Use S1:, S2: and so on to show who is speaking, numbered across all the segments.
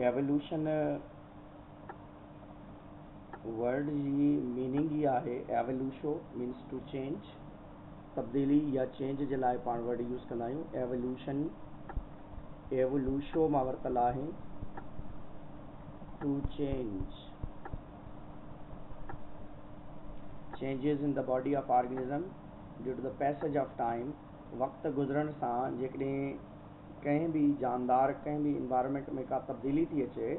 S1: Evolution word जी meaning ही आहे एवोल्यूशो means two change, तब्दीली या चेंज जे लाइ पाण वर्ड यूज़ कंदा आहियूं। एवोल्यूशन एवोल्यूशो मां वरितल आहे, to change changes in the body of organism due to the passage of time। वक्त गुज़रण सां जेकॾहिं कंहिं बि जानदार कंहिं बि इन्वायरमेंट में का तब्दीली थी अचे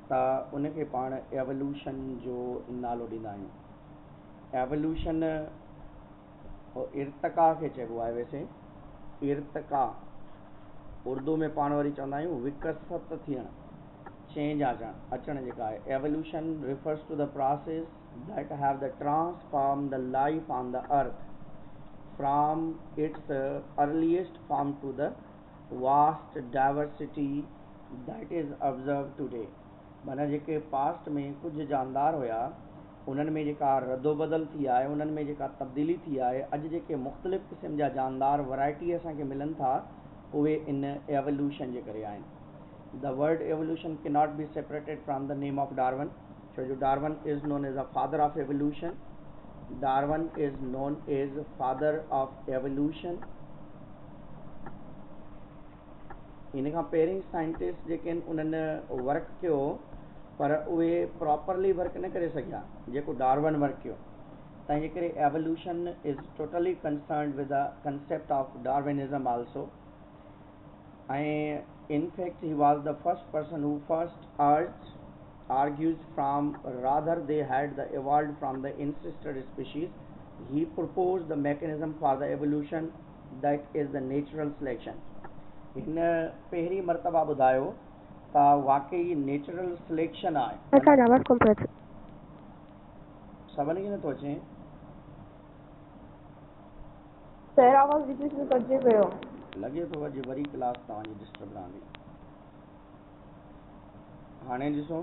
S1: त उनखे पाण एवोल्यूशन जो नालो ॾींदा आहियूं। एवोल्यूशन इर्तका खे चइबो आहे। वैसे इर्तका उर्दू में पाण वरी चवंदा आहियूं विकसित थियणु, चेंज अचणु जेका आहे। Evolution refers to the process that have the transformed the life on the earth from its earliest form to the vast diversity that is observed today। माना जेके पास्ट में कुछ जानदार हुया उन्हनि में जेका रदोबदल थी आहे, उन्हनि में जेका तब्दीली थी आहे, अॼु जेके मुख़्तलिफ़ क़िस्म जा जानदार वैरायटी असांखे मिलनि था उहे इन एवोल्यूशन जे करे आहिनि। The word evolution can not be separated from the name of Darwin. So Darwin is known as the father of evolution। Darwin is known as father of evolution। इन खां पहिरीं साइंटिस्ट जेके आहिनि उन्हनि वर्क कयो पर उहे प्रॉपरली वर्क न करे सघिया जेको डार्विन वर्क कयो। तंहिंजे करे evolution is totally concerned with the concept of Darwinism also. ऐं in fact he was the first person who first argues from rather they had the evolved from the ancestor species। he proposed the mechanism for the evolution that is the natural selection। हिन पहिरीं मर्तबा ॿुधायो त वाकई natural selection आहे। सभिनी खे नथो अचे
S2: सर, आवाज़ रिपीट में कटिजे पियो।
S1: लॻे थो अॼु वरी क्लास तव्हांजी डिस्टर्ब रहंदी। हाणे ॾिसो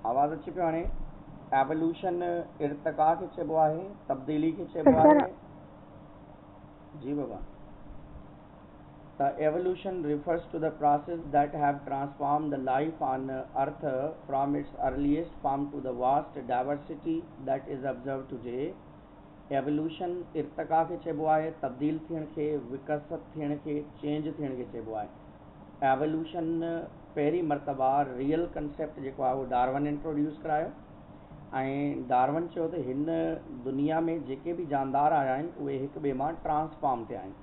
S1: आवाज़ अचे पियो। हाणे एवोल्यूशन इर्तका खे चइबो आहे, तब्दीली खे चइबो आहे। जी बाबा। The evolution refers to the process that have transformed the life on earth from its earliest form to the vast diversity that is observed today। Evolution इर्तका खे चइबो आहे, तब्दील थियण खे, विकसित थियण खे, चेंज थियण खे चइबो आहे। एवोल्यूशन पहिरीं मर्तबा रियल कंसेप्ट जेको आहे उहो डार्विन इंट्रोड्यूस करायो ऐं डार्विन चयो त हिन दुनिया में जेके बि जानदार आया आहिनि उहे हिक ॿिए मां ट्रांसफॉर्म थिया आहिनि,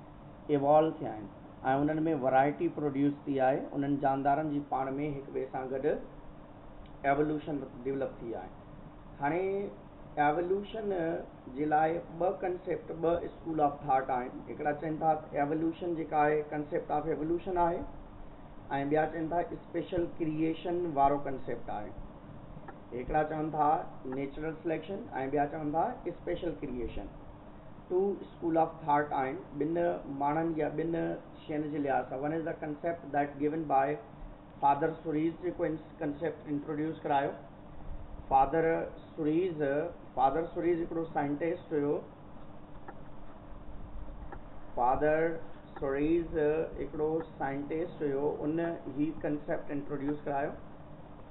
S1: इवॉल्व थिया आहिनि ऐं उन्हनि में वैरायटी प्रोड्यूस थी आहे। उन्हनि जानदारनि जी पाण में हिक ॿिए सां गॾु एवोल्यूशन डेवलप थी आहे। हाणे एवोल्यूशन जे लाइ ॿ कंसेप्ट, ॿ स्कूल ऑफ थाट आहिनि। हिकिड़ा चवनि था एवोल्यूशन जेका आहे कंसेप्ट ऑफ एवोल्यूशन आहे ऐं ॿिया चवनि था स्पेशल क्रिएशन वारो कंसेप्ट आहे। हिकिड़ा चवनि था नेचुरल सिलेक्शन ऐं ॿिया चवनि था special creation. Two school of thought आहिनि ॿिनि माण्हुनि या ॿिनि शयुनि जे लिहाज़ सां। One is the concept that given by Father Suarez, जेको कंसेप्ट इंट्रोड्यूस करायो। फादर सुरीज़ हिकिड़ो साइंटिस्ट हुयो। फादर सुरीज़ हिकिड़ो साइंटिस्ट हुयो, उन ही कंसेप्ट इंट्रोड्यूस करायो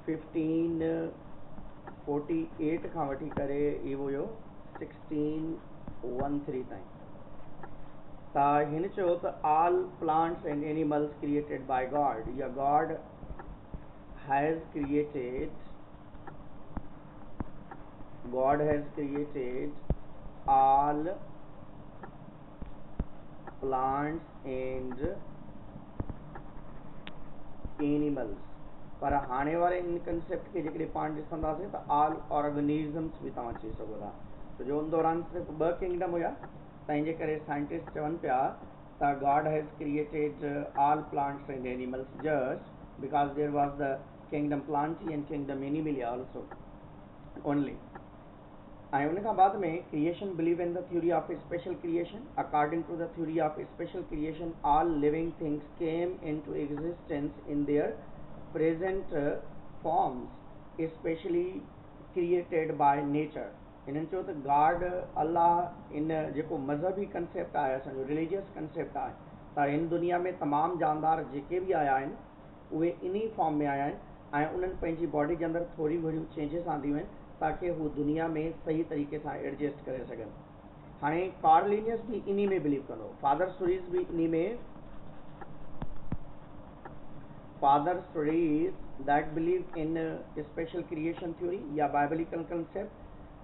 S1: 1548 खां वठी करे इहो हुयो 1613 ताईं। त हिन चयो त all plants and animals created by God, या God has created all plants and animals। पर हाणे वारे इन कंसेप्ट खे जेकॾहिं पाण ॾिसंदासीं त ऑल ऑर्गेनिज़म्स बि तव्हां चई सघो था। छो जो उन दौरान सिर्फ़ु ॿ किंगडम हुया, तंहिंजे करे साइंटिस्ट चवनि पिया त God has created all plants and animals just because there was the kingdom Plantae and kingdom Animalia also only. ऐं उन खां बाद में creation believe in the theory of special creation. According to the theory of special creation all living things came in to existence in their present forms specially created by nature. इन्हनि चयो त God अल्लाह इन जेको मज़हबी concept आहे असांजो religious concept आहे त हिन दुनिया में तमामु जानदार जेके बि आया आहिनि उहे इन फॉर्म में आया आहिनि ऐं उन्हनि पंहिंजी बॉडी जे अंदरि थोरी घणियूं चेंजिस आंदियूं आहिनि ताकी हू दुनिया में सही तरीक़े सां एडजस्ट करे सघनि। हाणे कार्लिनियस भी इन्हीं में बिलीव कंदो, फादर स्टोरीज भी इन्हीं में, father stories that believe in special creation theory या बाइबलिकल कंसेप्ट,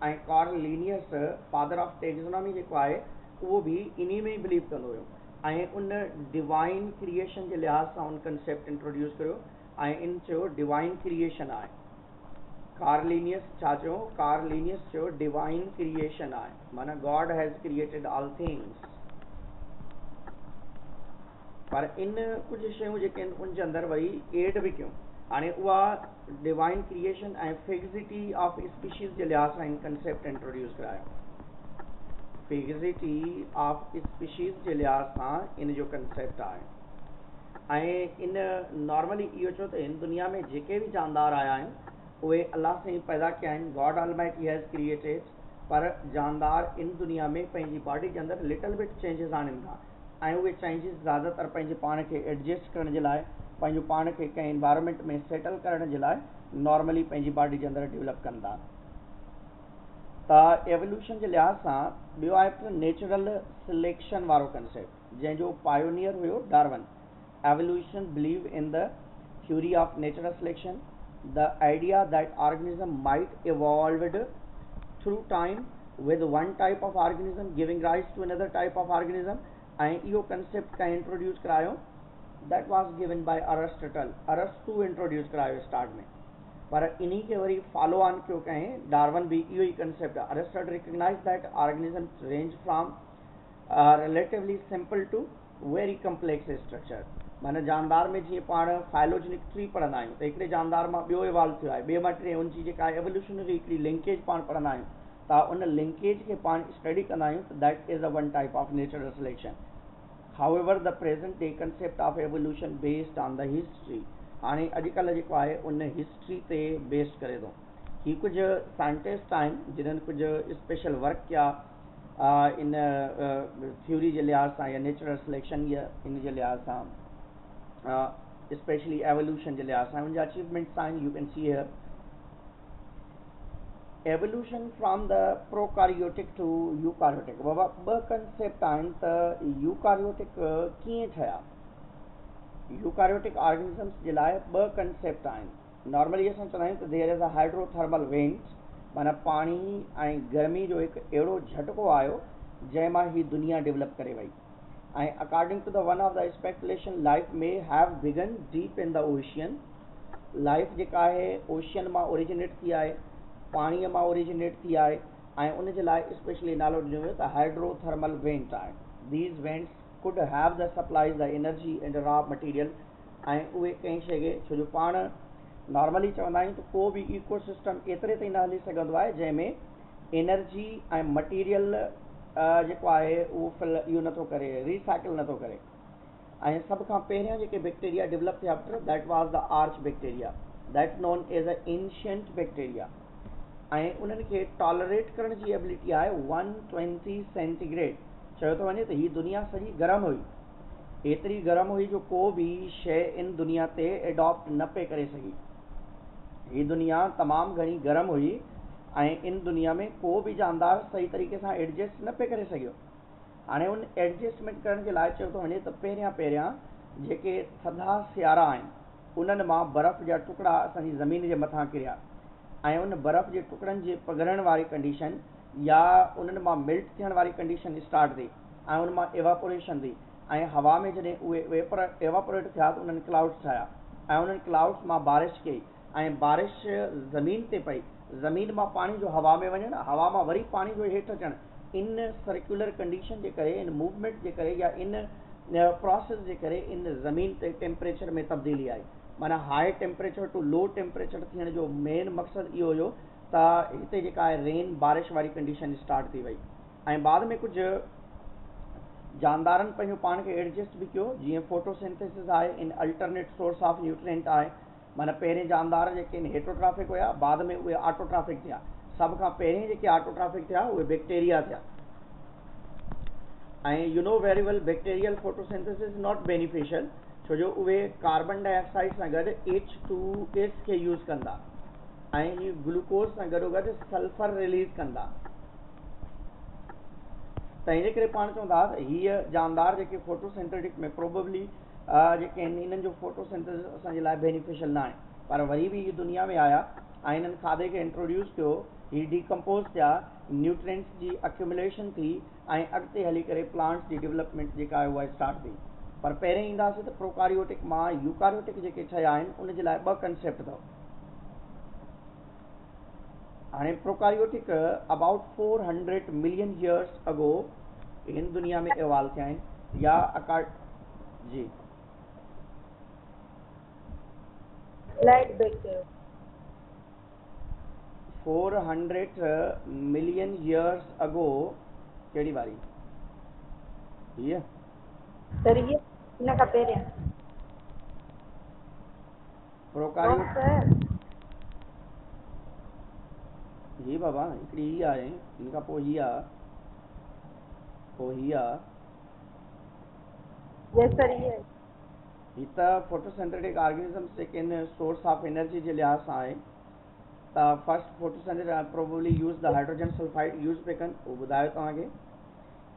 S1: ऐं कार्लिनियस फादर ऑफ टेक्सोनॉमी जेको आहे उहो भी इन्हीं में ई बिलीव कंदो हुयो ऐं उन डिवाइन क्रिएशन जे लिहाज़ सां उन कंसेप्ट इंट्रोड्यूस कयो ऐं इन चयो डिवाइन क्रिएशन आहे। कार्लिनियस छा चयो? कार्लिनियस चयो डिवाइन क्रिएशन आहे, माना God has created all things. पर इन कुछ शयूं जेके उन जे अंदरि वही एड भी कयूं। हाणे उहा डिवाइन क्रिएशन ऐं फिक्सिटी ऑफ स्पीशीज़ जे लिहाज़ सां इन कंसेप्ट इंट्रोड्यूस करायो। फिक्सिटी ऑफ स्पीशीज़ जे लिहाज़ सां इन जो कंसेप्ट आहे ऐं इन नॉर्मली इहो चयो त हिन दुनिया में जेके भी जानदार आया आहिनि उहे अल्लाह से ही पैदा किया आहिनि, गॉड ऑलमाइटी हैज़ क्रिएटेड, पर जानदार इन दुनिया में पंहिंजी बॉडी जे अंदरि लिटल बिट चेंजिस आणनि था ऐं उहे चेंजिस ज़्यादातर पंहिंजे पाण खे एडजस्ट करण जे लाइ, पंहिंजो पाण खे कंहिं इन्वायरमेंट में सेटल करण जे लाइ नॉर्मली पंहिंजी बॉडी जे अंदरि डेवलप कंदा। त एवोल्यूशन जे लिहाज़ सां ॿियो आहे त नेचुरल सिलेक्शन वारो कंसेप्ट जंहिंजो पायोनियर हुयो Darwin. Evolution believe in the theory of natural selection, the idea that organism might evolved through time with one type of organism giving rise to another type of organism, and इहो concept का introduce करायो, that was given by Aristotle, अरस्तु introduce करायो start में, पर इन्हीं के वरी follow on क्यों कहें डार्विन भी इहो ही concept है। Aristotle recognized that organisms range from relatively simple to very complex structure, माना जानदार में जीअं पाण फाइलोजेनिक ट्री पढ़ंदा आहियूं त हिकिड़े जानदार मां ॿियो इवॉल्व थियो आहे, ॿिए मां टे, उनजी जेका एवोल्यूशनरी हिकिड़ी लिंकेज पाण पढ़ंदा आहियूं त उन लिंकेज खे पाण स्टडी कंदा आहियूं त that is a one type of natural selection. However the present day concept of evolution based on the history, हाणे अॼुकल्ह जेको आहे उन हिस्ट्री ते बेस्ड करे थो। ही कुझु साइंटिस्ट आहिनि जिन्हनि कुझु स्पेशल वर्क कया इन थ्योरी जे लिहाज़ सां या नेचुरल सिलेक्शन या इन जे लिहाज़ सां, especially evolution जे लिहाज़ सां उनजा achievements आहिनि। you can see here evolution from the prokaryotic to eukaryotic, बाबा ॿ कंसेप्ट आहिनि त यूकार्योटिक कीअं ठहिया। यूकार्योटिक ऑर्गेनिजम्स जे लाइ ॿ कंसेप्ट आहिनि। नॉर्मली असां चवंदा आहियूं त there is a hydrothermal vent, माना पाणी ऐं गर्मी जो हिकु अहिड़ो झटको आयो जंहिं मां ही दुनिया डेवलप करे वई ऐं according to the one of the speculation life may have began deep in the ocean, life जेका आहे ओशियन मां ओरिजिनेट थी आहे, पाणीअ मां ओरिजिनेट थी आहे ऐं उन जे लाइ स्पेशली नालो ॾिनो वियो त हाइड्रोथर्मल वेंट आहे। These vents could have the supplies the energy and raw material, ऐं उहे कंहिं शइ खे, छो जो पाण नॉर्मली चवंदा आहियूं त को बि इकोसिस्टम एतिरे ताईं न हली सघंदो आहे जंहिंमें एनर्जी ऐं मटीरियल जेको आहे उहो इहो नथो करे, रिसाइकिल नथो करे। ऐं सभ खां पहिरियां जेके बैक्टीरिया डेवलप थिया that was the arch bacteria, that non as a ancient bacteria, ऐं उन्हनि खे टॉलरेट करण जी एबिलिटी आहे 120 सेंटीग्रेड। चयो थो वञे त हीअ दुनिया सॼी गरम हुई, एतिरी गरम हुई जो को बि शइ इन दुनिया ते एडॉप्ट न पे करे सघी। हीअ दुनिया तमामु घणी गरम हुई ऐं इन दुनिया में को बि जानदार सही तरीक़े सां एडजस्ट न पे करे सघियो। हाणे उन एडजस्टमेंट करण जे लाइ चयो थो वञे त पहिरियां जेके थधा सियारा आहिनि उन्हनि मां बर्फ़ जा टुकड़ा असांजी ज़मीन जे मथां किरिया ऐं उन बर्फ़ जे टुकड़नि जे पिघलण वारी कंडीशन या उन्हनि मां मेल्ट थियण वारी कंडीशन स्टार्ट थी ऐं उन मां एवापोरेशन थी ऐं हवा में जॾहिं उहे एवापोरेट थिया त उन्हनि क्लाउड्स ठाहिया ऐं उन्हनि क्लाउड्स मां बारिश कई ऐं बारिश ज़मीन ते पई, ज़मीन मां पाणी जो हवा में वञणु, हवा मां वरी पाणी जो हेठि अचणु, इन सर्कुलर कंडीशन जे करे, इन मूवमेंट जे करे या इन प्रोसेस जे करे इन ज़मीन ते टेम्परेचर में तब्दीली आई। माना high temperature to low temperature थियण जो मेन मक़सदु इहो हुयो त हिते जेका आहे रेन बारिश वारी कंडीशन स्टार्ट थी वई ऐं बाद में कुझु जानदारनि पंहिंजो पाण खे एडजस्ट बि कयो, जीअं फोटोसिंथेसिस आहे in alternate source of nutrient आहे। माना पहिरें जानदार जेके इन हेटरोट्राफिक हुया, बाद में उहे ऑटोट्राफिक थिया। सब खां पहिरीं जेके ऑटोट्रॉफिक थिया उहे बैक्टीरिया थिया। ऐं you know very well bacterial photosynthesis not beneficial, छो जो उहे कार्बन डाइऑक्साइड सां गॾु H2S खे यूज़ कंदा ऐं ही ग्लूकोज सां गॾोगॾु सल्फर रिलीज़ कंदा। तंहिंजे करे पाण चवंदा त हीअ जानदार जेके फोटोसिंथेटिक में प्रोबेबली जेके आहिनि इन्हनि जो फोटोसिंथेसिस असांजे लाइ बेनिफिशियल न आहे, पर वरी बि हीअ दुनिया में आया ऐं इन्हनि खाधे खे इंट्रोड्यूस कयो, हीअ डिकम्पोज थिया, न्यूट्रिएंट्स जी अक्यूमुलेशन थी ऐं अॻिते हली करे प्लांट्स जी डेवलपमेंट जेका आहे उहा स्टार्ट थी। पर पहिरें ईंदासीं त प्रोकारियोटिक मां यूकारियोटिक जेके ठहिया आहिनि उनजे लाइ ॿ कंसेप्ट अथव। हाणे prokaryotic about 400 million years ago हिन दुनिया में इवॉल्व थिया आहिनि, या जी
S2: light bacteria
S1: 400 million years ago कहिड़ी वारी हीअ
S2: सर ये हिन खां पहिरियां
S1: प्रोकारियोट
S2: सर
S1: जी बाबा हिकिड़ी हीअ आहे, हिन खां पोइ हीअ आहे, पोइ हीअ आहे,
S2: यस सर ये
S1: ही त फोटोसिंथेटिक ऑर्गेनिजम्स जेके आहिनि सोर्स ऑफ एनर्जी जे लिहाज़ सां आहे त first photosynthetic probably use the hydrogen sulphide use पिया कनि, उहो ॿुधायो तव्हांखे।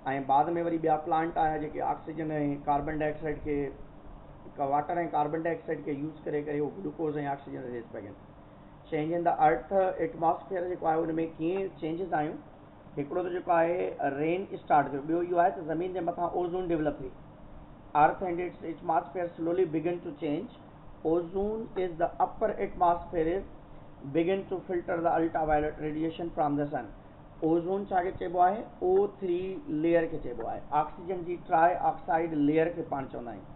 S1: ऐं बाद में वरी ॿिया प्लांट आया जेके ऑक्सीजन ऐं कार्बन डाइऑक्साइड खे वाटर ऐं कार्बन डाइऑक्साइड खे यूज़ करे करे उहो ग्लूकोज ऐं ऑक्सीजन रिलीज़ पिया कनि। Change in the earth atmosphere जेको आहे उन में कीअं चेंजिस आहियूं, हिकिड़ो त जेको आहे रेन स्टार्ट थियो, ॿियो इहो आहे त ज़मीन जे मथां ओज़ोन डेवलप थी। Earth and its atmosphere slowly begin to change. Ozone is the upper atmosphere begin to filter the ultraviolet radiation from the sun. Ozone छा खे चइबो आहे, O3 लेयर खे चइबो आहे। ऑक्सीजन जी ट्राई ऑक्साइड लेयर खे पाण चवंदा आहियूं।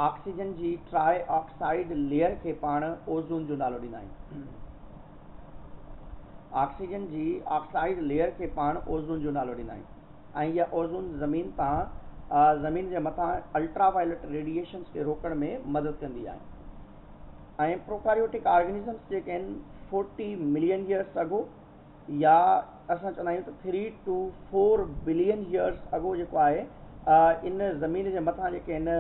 S1: ऑक्सीजन जी ट्राई ऑक्साइड लेयर खे पाण ओज़ोन जो नालो ॾींदा आहियूं। ऑक्सीजन जी ऑक्साइड लेयर खे पाण ओज़ोन जो नालो ॾींदा आहियूं। ऐं इहा ओज़ोन ज़मीन तां ज़मीन जे मथां अल्ट्रावायलेट रेडिएशंस खे रोकण में मदद कंदी आहे। ऐं प्रोकारियोटिक ऑर्गेनिजम्स जेके आहिनि 40 मिलियन ईयर्स अगो, या असां चवंदा आहियूं त 3 to 4 बिलियन ईयर्स अगो जेको आहे इन ज़मीन जे मथां जेके आहिनि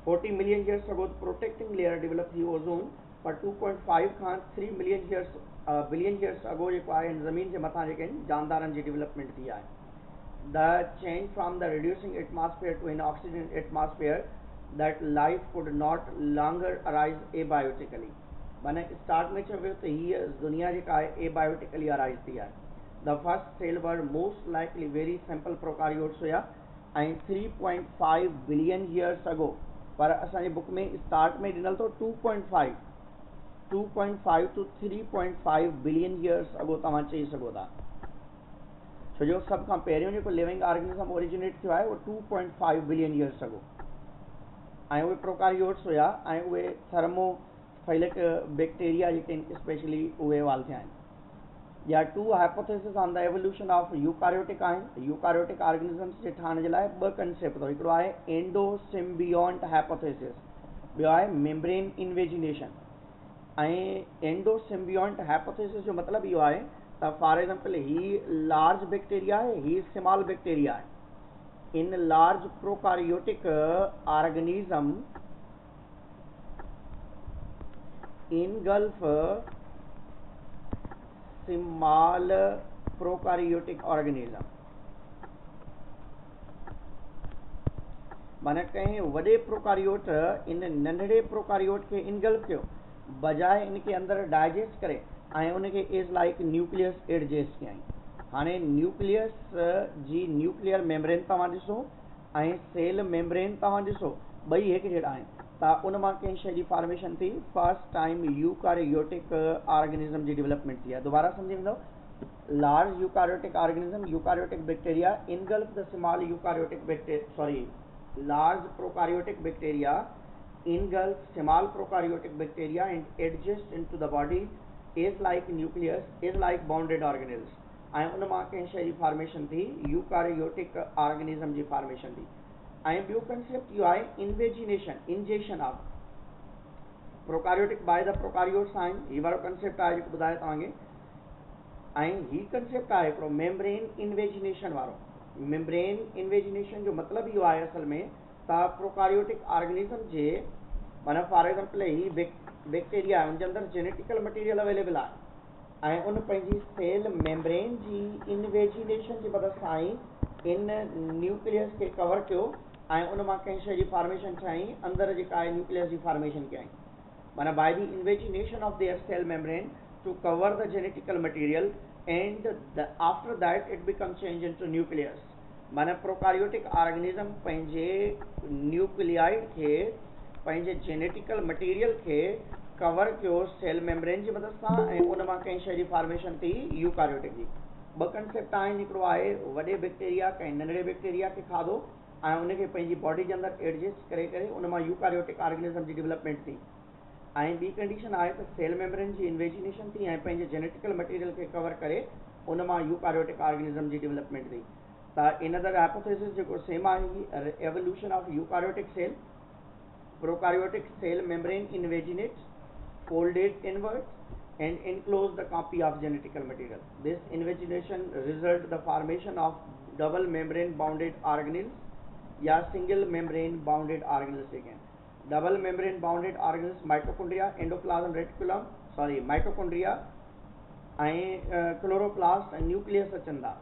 S1: 40 मिलियन ईयर्स अगो प्रोटेक्टिंग लेयर डेवलप थी ओज़ोन, पर 2.5 खां 3 million years billion years ago जेको आहे इन ज़मीन जे मथां जेके आहिनि जानदारनि जी डेवलपमेंट थी आहे। The change from the reducing atmosphere to an oxygen atmosphere that life could not longer arise abiotically. माने स्टार्ट में चयो वियो त हीअ दुनिया जेका आहे एबायोटिकली अराइज थी आहे। The first cell were most likely very simple prokaryotes हुया ऐं 3.5 बिलियन ईयर्स अगो, पर असांजे बुक में स्टार्ट में ॾिनल अथव 2.5 to 3.5 बिलियन ईयर्स अगो तव्हां चई सघो था। छो जो सभ खां पहिरियों जेको लिविंग ऑर्गेनिज़म ओरिजिनेट थियो आहे उहो 2.5 बिलियन ईयर्स अगो, ऐं उहे प्रोकारियोट्स हुया ऐं उहे थर्मोफाइलिक बैक्टीरिया जेके आहिनि स्पेशली उहे इवॉल्व थिया आहिनि। या 2 hypothesis on the evolution of eukaryotic आहिनि। यूकारियोटिक ऑर्गेनिजम्स जे ठहण जे लाइ 2 कंसेप्ट अथव, हिकिड़ो आहे एंडोसिम्बियोंट हाइपोथेसिस, ॿियो आहे मेम्ब्रेन इन्वेजिनेशन। ऐं एंडोसिम्बियोंट हाइपोथेसिस जो मतिलबु इहो आहे त फॉर एग्जाम्पल ही लार्ज बैक्टीरिया है, ही स्मॉल बैक्टीरिया है। इन large prokaryotic organism engulf small prokaryotic organism. माना कंहिं वॾे प्रोकारियोट इन नंढड़े प्रोकारियोट खे इनगल्फ कयो, बजाए इनके अंदरि डाइजेस्ट करे ऐं उनखे इज़ लाइक न्यूक्लियस एडजस्ट कयईं। हाणे न्यूक्लियस जी न्यूक्लियर मेम्ब्रेन तव्हां ॾिसो ऐं सेल मेम्ब्रेन तव्हां ॾिसो, ॿई हिकु जहिड़ा आहिनि, त उन मां कंहिं शइ जी फॉर्मेशन थी। फर्स्ट टाइम यूकारियोटिक ऑर्गेनिज्म जी डेवलपमेंट थी आहे। दोबारा सम्झी वेंदव, large eukaryotic organism eukaryotic bacteria engulf the small eukaryotic large prokaryotic bacteria engulf small prokaryotic bacteria and adjust into the body is like nucleus, is like bounded organisms. ऐं उन मां कंहिं शइ जी फॉर्मेशन थी, यूकारियोटिक ऑर्गेनिज्म जी formation थी। ऐं ॿियो कंसेप्ट इहो आहे invagination, injection of prokaryotic by the prokaryotes आहिनि। हीअ वारो कंसेप्ट आहे जेको ॿुधायो तव्हांखे। ऐं ही कंसेप्ट आहे हिकिड़ो मेम्ब्रेन इन्वेजिनेशन वारो। मेम्ब्रेन इन्वेजिनेशन जो मतिलबु इहो आहे असल में त प्रोकारियोटिक ऑर्गेनिज्म जे माना फॉर एग्जाम्पल ही बैक्टीरिया आहे, उनजे अंदरि जेनेटिकल मटीरियल अवेलेबल आहे ऐं उन पंहिंजी सेल मेम्ब्रेन जी इन्वेजिनेशन जी मदद सां ई इन न्यूक्लियस खे कवर कयो ऐं उन मां कंहिं शइ जी फॉर्मेशन ठाही, अंदरि जेका आहे न्यूक्लियस जी फॉर्मेशन कयई, माना by the invagination of their cell membrane to cover the genetical material and after that it become change into nucleus. माना प्रोकारियोटिक ऑर्गेनिज्म पंहिंजे न्यूक्लियाइड खे पंहिंजे जेनेटिकल मटीरियल खे कवर कयो सेल मेम्ब्रेन जी मदद सां ऐं उन मां कंहिं शइ जी फॉर्मेशन थी यूकारियोटिक जी। ॿ कंसेप्ट आहिनि, हिकिड़ो आहे वॾे बैक्टीरिया कंहिं नंढड़े बैक्टीरिया खे खाधो ऐं उनखे पंहिंजी बॉडी जे अंदरि एडजस्ट करे करे उन मां यूकारियोटिक ऑर्गेनिज्म जी डेवलपमेंट थी, ऐं ॿी कंडीशन आहे त सेल मेम्ब्रेन जी इन्वेजिनेशन थी ऐं पंहिंजे जेनेटिकल मटीरियल खे कवर करे उन मां यूकारियोटिक ऑर्गेनिज्म जी डेवलपमेंट थी। त इन दर हाइपोथेसिस जेको सेम आहे, evolution of eukaryotic cell, prokaryotic cell membrane invaginates, folded inwards and enclose the copy of genetical material. This invagination result the formation of double membrane bounded organelles या single membrane bounded organelles again. Double membrane bounded organelles mitochondria, endoplasm reticulum, mitochondria ऐं chloroplast ऐं nucleus अचनि था,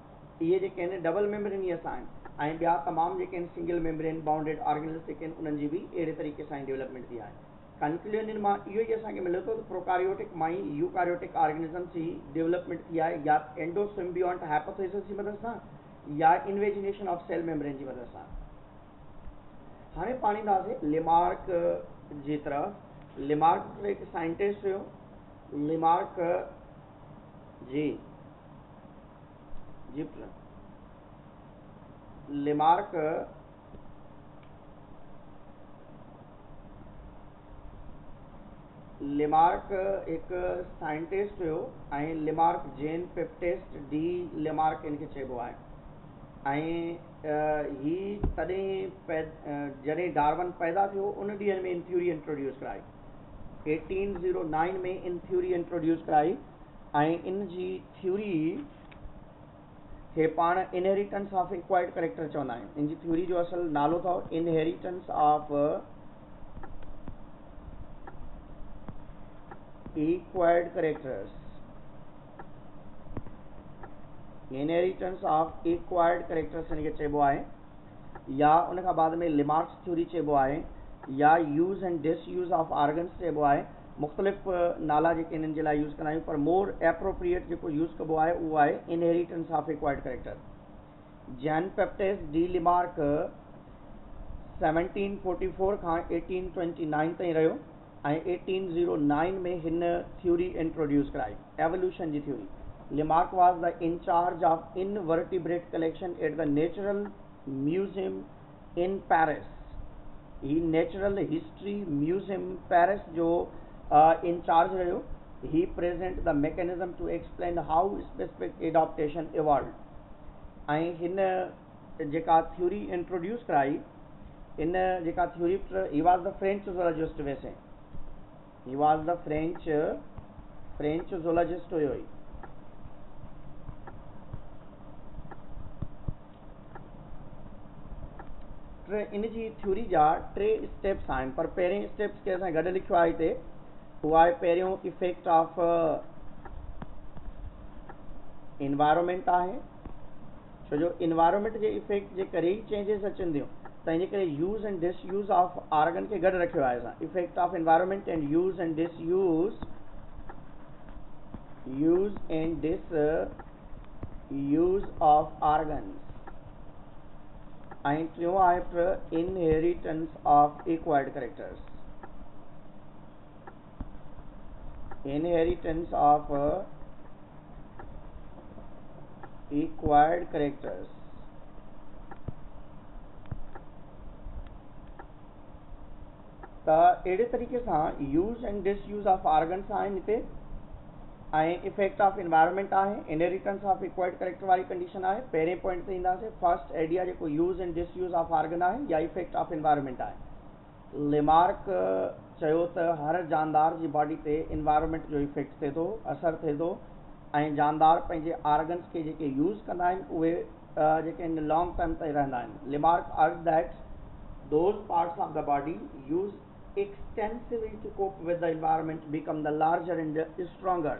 S1: इहे जेके आहिनि double membranosus आहिनि ऐं ॿिया तमामु जेके आहिनि सिंगल मेम्ब्रेन बाउंडेड ऑर्गेनिल्स जेके आहिनि उन्हनि जी बि अहिड़े तरीक़े सां डेवलपमेंट थी आहे। कंक्लूजन मां इहो ई असांखे मिले थो त प्रोकारियोटिक मां ई यूकारियोटिक ऑर्गेनिज्म जी डेवलपमेंट थी आहे या एंडोसिम्बियोंट हाइपोथेसिस जी मदद सां या इन्वेजिनेशन ऑफ सेल मेम्ब्रेन जी मदद सां। हाणे पाण ईंदासीं लेमार्क जी तरफ़। लेमार्क हिकु साइंटिस्ट हुयो। लेमार्क जी लेमार्क हिकु साइंटिस्ट हुयो ऐं लेमार्क जेन बैप्टिस्ट डी लेमार्क इनखे चइबो आहे ऐं ही तॾहिं जॾहिं डार्विन पैदा थियो उन ॾींहंनि में इन थ्योरी इंट्रोड्यूस कराई, 1809 में इन थ्योरी इंट्रोड्यूस कराई ऐं इन जी थ्योरी खे पाण इनहेरिटेंस ऑफ एक्वायर्ड कैरेक्टर चवंदा आहियूं। इन जी थ्योरी जो असल नालो अथव inheritance of acquired characters. Inheritance of acquired characters इनखे चइबो आहे या उन खां बाद में लेमार्क्स थ्योरी चइबो आहे या use and disuse of organs चइबो आहे। मुख़्तलिफ़ नाला जेके इन्हनि जे लाइ यूज़ कंदा आहियूं, पर मोर एप्रोप्रिएट जेको यूज़ कबो आहे उहो आहे inheritance of acquired character. Jean Baptiste de Lamarck 1744 खां 1829 ताईं रहियो ऐं 1809 में हिन थ्योरी इंट्रोड्यूस कराई, एवोल्यूशन जी theory. Lamarck was the in charge of invertebrate collection at the Natural Museum in Paris. He Natural History Museum Paris जो in charge रहियो। He present the mechanism to explain how specific adaptation evolved. ऐं हिन जेका theory introduce कराई, इन जेका theory, he was the French zoologist वैसे, he was the French zoologist हुयो ही। इन जी थ्योरी जा 3 स्टेप्स आहिनि, पर पहिरें स्टेप्स खे असां गॾु लिखियो आहे हिते, उहो आहे पहिरियों इफेक्ट ऑफ इन्वायरमेंट आहे, छो जो इन्वायरमेंट जे इफेक्ट जे करे ई चेंजिस अचनि थियूं, त इन करे use and disuse of organ खे गॾु रखियो आहे असां। Effect of environment and use and disuse of organs. ऐं टियों आहे inheritance of acquired characters. Inheritance of acquired characters. त अहिड़े तरीक़े सां use and disuse of organs आहिनि हिते ऐं इफेक्ट ऑफ इन्वायरमेंट आहे, इनहेरिटेंस ऑफ एक्वायर्ड कैरेक्टर वारी कंडीशन आहे। पहिरें पॉइंट ते ईंदासीं, फर्स्ट आइडिया जेको use and disuse of organ आहे या इफेक्ट ऑफ इन्वायरमेंट आहे। लेमार्क चयो त हर जानदार जी बॉडी ते इन्वायरमेंट जो इफेक्ट थिए थो, असरु थिए थो, ऐं जानदार पंहिंजे ऑर्गन्स खे जेके यूज़ कंदा आहिनि उहे जेके लॉन्ग टर्म ताईं रहंदा आहिनि. Lamarck argue that those parts of the body used extensively to cope with the environment become the larger and the stronger.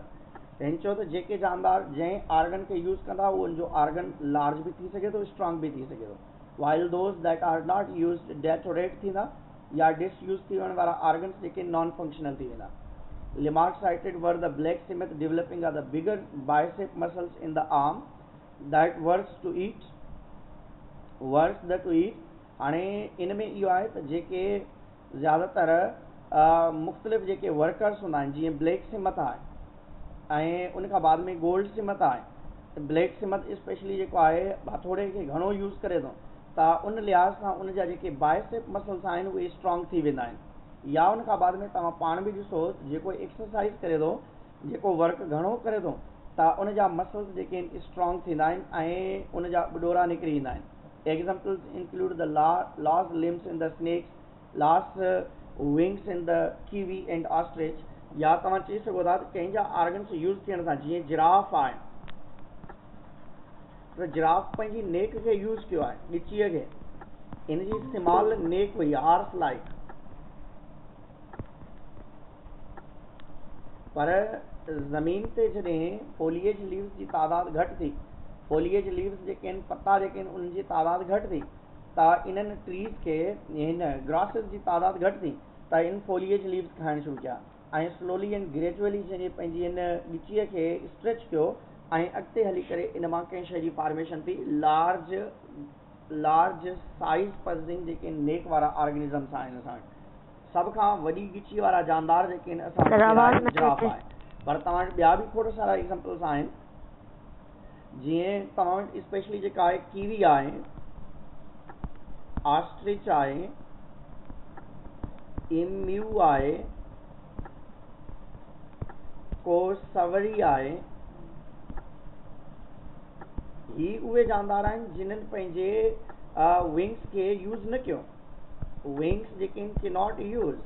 S1: हिन चयो त जेके जानदार जंहिं ऑर्गन खे यूज़ कंदा उन जो ऑर्गन लार्ज भी थी सघे थो, स्ट्रॉन्ग भी थी सघे थो. while those that are not used deteriorate थींदा या डिसयूज़ थी वञण वारा ऑर्गन्स जेके नॉन फंक्शनल थी वेंदा. Lamarck cited were the blacksmith developing of the bigger bicep muscles in the arm that works to eat. हाणे इन में इहो आहे त जेके ज़्यादातर मुख़्तलिफ़ जेके वर्कर्स हूंदा आहिनि जीअं ब्लैक सिमथ आहे ऐं उन खां बाद में गोल्ड सिमथ आहे. त ब्लैक सिमथ स्पेशली जेको आहे हथोड़े खे घणो यूज़ करे थो त उन लिहाज़ सां उन जा जेके बाइसेप मसल्स आहिनि उहे स्ट्रॉन्ग थी वेंदा आहिनि. या उन खां बाद में तव्हां पाण बि ॾिसो जेको एक्सरसाइज करे थो, जेको वर्क घणो करे थो त उन जा मसल्स जेके आहिनि स्ट्रॉन्ग थींदा आहिनि ऐं उन जा ॿडोरा निकिरी ईंदा आहिनि. Examples include the lost limbs in the snakes, lost wings in the kiwi and ostrich. या तव्हां चई सघो था त कंहिं जा ऑर्गन्स यूज़ थियण सां जीअं जिराफ आहे त जिराफ पंहिंजी नेक खे यूज़ कयो आहे, ॻिचीअ खे. इन जी स्मॉल नेक हुई हार्स लाइक, पर ज़मीन ते जॾहिं फोलिएज लीव्स जी तादाद घटि थी, फोलिएज लीव्स जेके आहिनि पत्ता जेके आहिनि उन्हनि जी तादाद घटि थी त इन्हनि ट्रीज़ खे हिन ग्रासिस जी तादाद घटि थी त इन फोलिएज लीव्स खाइण शुरू कया ऐं स्लोली एंड ग्रेजुअली जॾहिं पंहिंजी इन ॻिचीअ खे स्ट्रेच कयो ऐं अॻिते हली करे इन मां कंहिं शइ जी फॉर्मेशन थी लार्ज साइज़ पज़िंग जेके नेक वारा ऑर्गेनिज़म्स आहिनि. असां सभ खां वॾी ॻिची वारा जानदार जेके आहिनि असां जिराफ आहे. पर तव्हां वटि ॿिया बि खोड़ सारा एग्ज़ाम्पल्स आहिनि जीअं तव्हां वटि स्पेशली जेका आहे कीवी आहे, ऑस्ट्रिच आहे, इम्यू आहे, कोसवरी आहे. ही उहे जानदार आहिनि जिन्हनि पंहिंजे विंग्स खे यूज़ न कयो. विंग्स जेके आहिनि के नॉट यूज़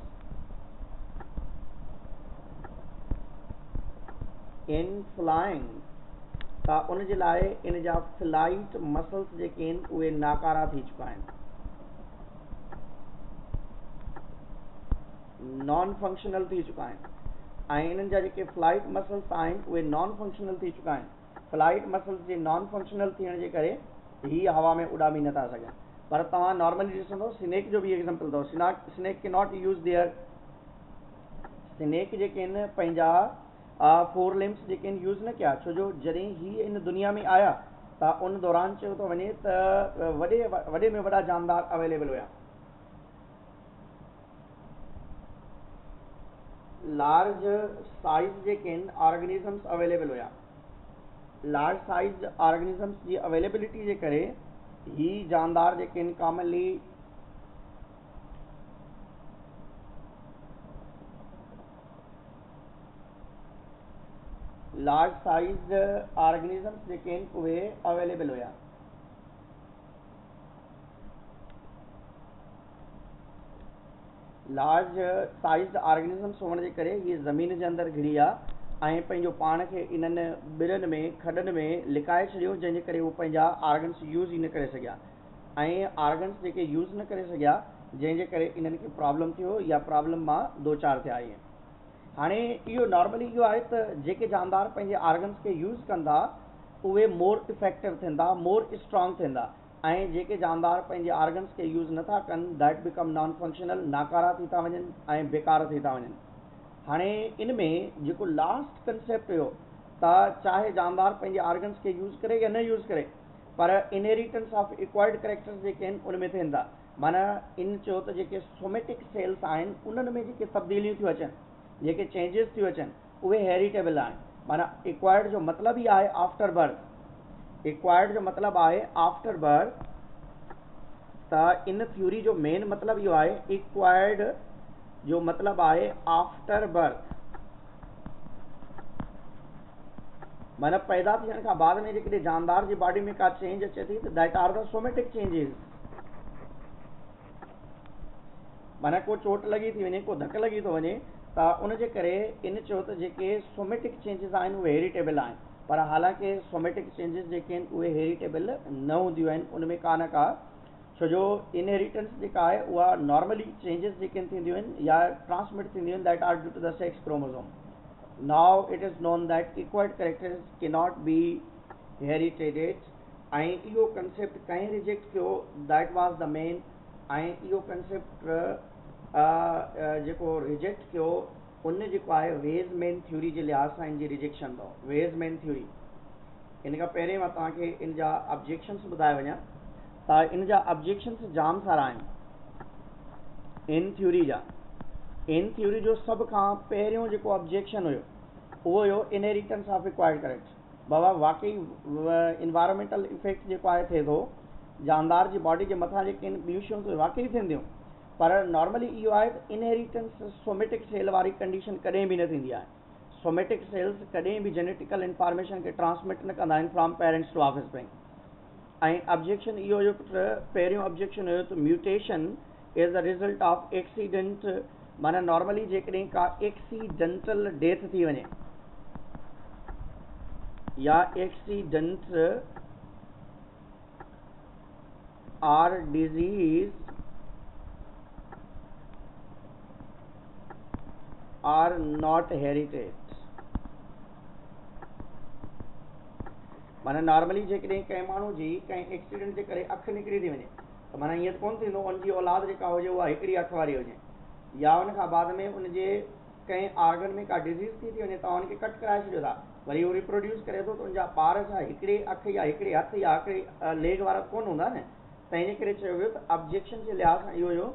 S1: इन फ्लाइंग त उन जे लाइ इन जा फ्लाइट मसल्स जेके आहिनि उहे नाकारा थी चुका आहिनि, नॉन फंक्शनल थी चुका आहिनि. ऐं इन्हनि जा जेके फ्लाइट मसल्स आहिनि उहे नॉन फंक्शनल थी चुका आहिनि. फ्लाइट मसल्स जे नॉन फंक्शनल थियण जे करे ही हवा में उॾाम नथा सघनि. पर तव्हां नॉर्मली ॾिसंदो स्नेक जो बि एग्ज़ाम्पल अथव. स्नेक के नॉट यूज़ देयर, स्नेक जेके आहिनि पंहिंजा 4 लिम्स जेके आहिनि यूज़ न कया. छो जो जॾहिं ही इन दुनिया में आया त उन दौरान चयो थो वञे त वॾे में वॾा जानदार अवेलेबल हुया. लार्ज साइज़ जेके आहिनि ऑर्गेनिज़म्स अवेलेबल हुया. लार्ज साइज़ ऑर्गेनिज़म्स जी अवेलेबिलिटी जे करे ही जानदार जेके आहिनि कॉमनली लार्ज साइज़ ऑर्गेनिज़म्स जेके आहिनि उहे अवेलेबल हुया. लार्ज साइज़ ऑर्गेनिज़म्स हुअण जे करे हीअ ज़मीन जे अंदरि घिरी आहे ऐं पंहिंजो पाण खे इन्हनि ॿिड़नि में खॾनि में लिकाए छॾियो जंहिंजे करे उहे पंहिंजा ऑर्गन्स यूज़ ई न करे सघिया. ऐं ऑर्गन्स जेके यूज़ न करे सघिया जंहिंजे करे इन्हनि खे प्रॉब्लम थियो या प्रॉब्लम मां दो चार थिया. हाणे इहो नॉर्मली इहो आहे त जेके जानदार पंहिंजे ऑर्गन्स खे यूज़ कंदा उहे मोर इफेक्टिव थींदा, मोर स्ट्रॉन्ग थींदा. ऐं जेके जानदार पंहिंजे ऑर्गन्स खे यूज़ नथा कनि दैट बिकम नॉन फंक्शनल, नाकारा थी था वञनि ऐं बेकार थी था वञनि. हाणे इन में जेको लास्ट कंसेप्ट हुयो त चाहे जानदार पंहिंजे ऑर्गन्स खे यूज़ करे या न यूज़ करे पर इनहेरिटेंस ऑफ एक्वायर्ड कैरेक्टर्स जेके आहिनि उन में थियनि था. माना इन चयो त जेके सोमेटिक सेल्स आहिनि उन्हनि में जेके तब्दीलियूं थियूं अचनि, जेके चेंजिस थियूं अचनि उहे हेरिटेबल आहिनि. माना एक्वायर्ड जो मतिलबु ई आहे आफ्टर बर्थ. एक्वायर्ड जो मतिलबु आहे आफ्टर बर्थ. त इन थ्योरी जो मेन मतिलबु इहो आहे एक्वायर्ड जो मतिलबु आहे आफ्टर बर्थ. माना पैदा थियण खां बाद में जेकॾहिं जानदार जी बॉडी में का चेंज अचे थी त that are the somatic changes. माना को चोट लॻी थी वञे, को धकु लॻी थो वञे त उनजे करे इन चयो त जेके सोमेटिक चेंजिस आहिनि उहे हेरिटेबल आहिनि. पर हालांकि सोमेटिक चेंजेस जेके आहिनि उहे हेरिटेबल न हूंदियूं आहिनि, उन में का न का, छो जो इनहेरिटेंस जेका आहे उहा नॉर्मली चेंजेस जेके थींदियूं आहिनि या ट्रांसमिट थींदियूं आहिनि that are due to the sex chromosome. Now it is known that acquired characters can not be inherited. ऐं इहो कंसेप्ट कंहिं रिजेक्ट कयो, दैट वाज द मेन. ऐं इहो कंसेप्ट जेको रिजेक्ट कयो उन जेको आहे वेज़मैन थ्योरी जे लिहाज़ सां इन जी रिजेक्शन अथव. वेज़मैन थ्योरी, इन खां पहिरें मां तव्हांखे इन जा ऑब्जेक्शन्स ॿुधाए वञा त इन जा ऑब्जेक्शन्स जाम सारा आहिनि इन थ्योरी जा. इन थ्योरी जो सभ खां पहिरियों जेको ऑब्जेक्शन हुयो उहो हुयो इनहेरिटेंस ऑफ एक्वायर्ड कैरेक्टर्स. बाबा वाकई इन्वायरमेंटल इफेक्ट जेको आहे थिए थो जानदार जी बॉडी जे मथां जेके ॿियूं शयूं त वाकई थींदियूं, पर नॉर्मली इहो आहे त इनहेरिटेंस सोमेटिक सेल वारी कंडीशन कॾहिं बि न थींदी आहे. सोमेटिक सेल्स कॾहिं बि जेनेटिकल इंफॉर्मेशन खे ट्रांसमिट न कंदा आहिनि फ्रॉम पेरेंट्स टू ऑफस्प्रिंग. ऐं ऑब्जेक्शन इहो हुयो, पहिरियों ऑब्जेक्शन हुयो त mutation is the result of accident. माना नॉर्मली जेकॾहिं का एक्सीडेंटल डेथ थी वञे या accident or disease are not inherited. माना नॉर्मली जेकॾहिं कंहिं माण्हू जी कंहिं एक्सीडेंट जे करे अखि निकिरी थी वञे त माना ईअं त कोन थींदो उनजी औलाद जेका हुजे उहा हिकिड़ी अखि वारी हुजे, या उन खां बाद में उनजे कंहिं ऑर्गन में का डिज़ीज़ थी वञे तव्हां उनखे कट कराए छॾियो था, वरी उहो रिप्रोड्यूस करे थो त उनजा ॿार छा हिकिड़े अखि या हिकिड़े हथ या हिकिड़े लेग वारा कोन हूंदा न. तंहिंजे करे चयो वियो त ऑब्जेक्शन जे लिहाज़ सां इहो हुयो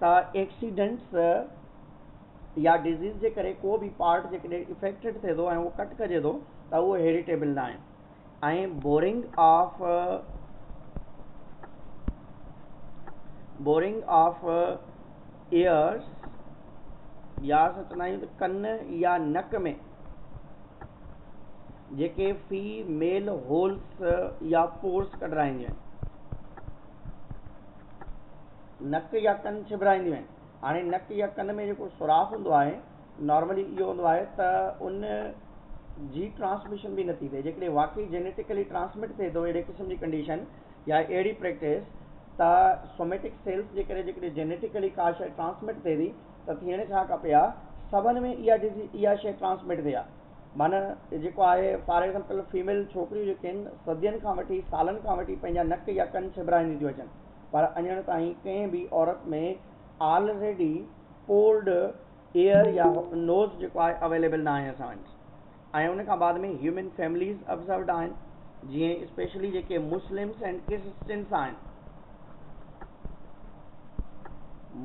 S1: त एक्सीडेंट्स या डिज़ीज़ जे करे को बि पार्ट जेकॾहिं इफेक्टेड थिए थो ऐं उहो कट कजे थो त उहो हेरिटेबल न आहे. ऐं बोरिंग ऑफ ईयर्स या असां चवंदा आहियूं त कन या नक में जेके फीमेल होल्स या पोर्स कढराईंदियूं आहिनि, नक या कन छिबराईंदियूं आहिनि. हाणे नक या कन में जेको सुराख हूंदो आहे नॉर्मली इहो हूंदो आहे त उन जी ट्रांसमिशन बि नथी थिए. जेकॾहिं वाकई जेनेटिकली ट्रांसमिट थिए थो अहिड़े क़िस्म जी कंडीशन या अहिड़ी प्रैक्टिस त सोमेटिक सेल्स जे करे जेकॾहिं जेनेटिकली का शइ ट्रांसमिट थिए थी त थियण छा खपे आहे सभिनि में इहा शइ ट्रांसमिट थिए आहे. माना जेको आहे फॉर एग्ज़ाम्पल फीमेल छोकिरियूं जेके आहिनि सदियुनि खां वठी सालनि खां वठी पंहिंजा नक या कन छिबराईंदी थियूं अचनि, पर अञण ताईं कंहिं बि औरत में ऑलरेडी पोर्ड ईयर या नोज़ जेको आहे अवेलेबल न आहे असां वटि. ऐं उन खां बाद में ह्यूमन फैमिलीज़ ऑब्ज़र्वड आहिनि, जीअं स्पेशली जेके मुस्लिम्स एंड क्रिश्चियंस आहिनि,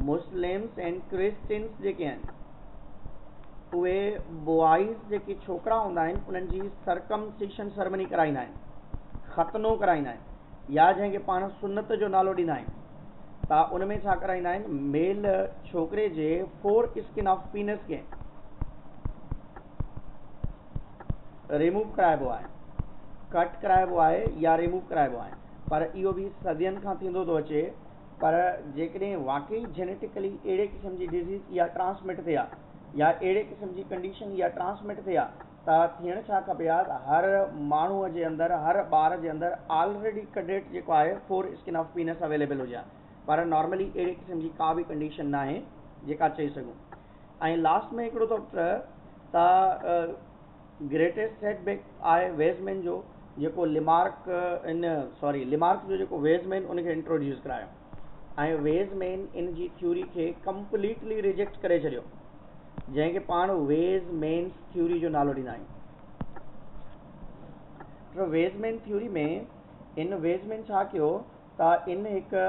S1: मुस्लिम्स एंड क्रिश्चियंस जेके आहिनि उहे बॉइज़ जेके छोकिरा हूंदा आहिनि उन्हनि जी सरकमसिशन सेरेमनी कराईंदा आहिनि, ख़तनो कराईंदा आहिनि, या जंहिंखे पाण सुन्नत जो नालो ॾींदा आहियूं. त उन में छा कराईंदा आहिनि, मेल छोकिरे जे फोर स्किन ऑफ पीनस खे रिमूव कराइबो आहे, कट कराइबो आहे या रिमूव कराइबो आहे. पर इहो बि सदियुनि खां थींदो थो अचे. पर जेकॾहिं वाकई जेनेटिकली अहिड़े क़िस्म जी डिज़ीज़ या ट्रांसमिट थिए आहे या अहिड़े क़िस्म जी कंडीशन या ट्रांसमिट थिए आहे त थियण छा खपे आहे त हर माण्हूअ जे अंदरि हर ॿार जे अंदरि ऑलरेडी कडेट जेको आहे फोर स्किन ऑफ पीनस अवेलेबल हुजे. पर नॉर्मली अहिड़े क़िस्म जी का बि कंडीशन न आहे जेका चई सघूं. ऐं लास्ट में हिकिड़ो त ग्रेटेस्ट सेटबैक आहे वेज़मैन जो, जेको लिमार्क जो जेको वेज़मैन उनखे इंट्रोड्यूस करायो ऐं वेज़मैन इन जी थ्योरी खे कंप्लीटली रिजेक्ट करे छॾियो, जंहिंखे पाण वेज़मैन थ्योरी जो नालो ॾींदा आहियूं. त वेज़मैन थ्योरी में इन वेज़मैन छा कयो त इन हिकु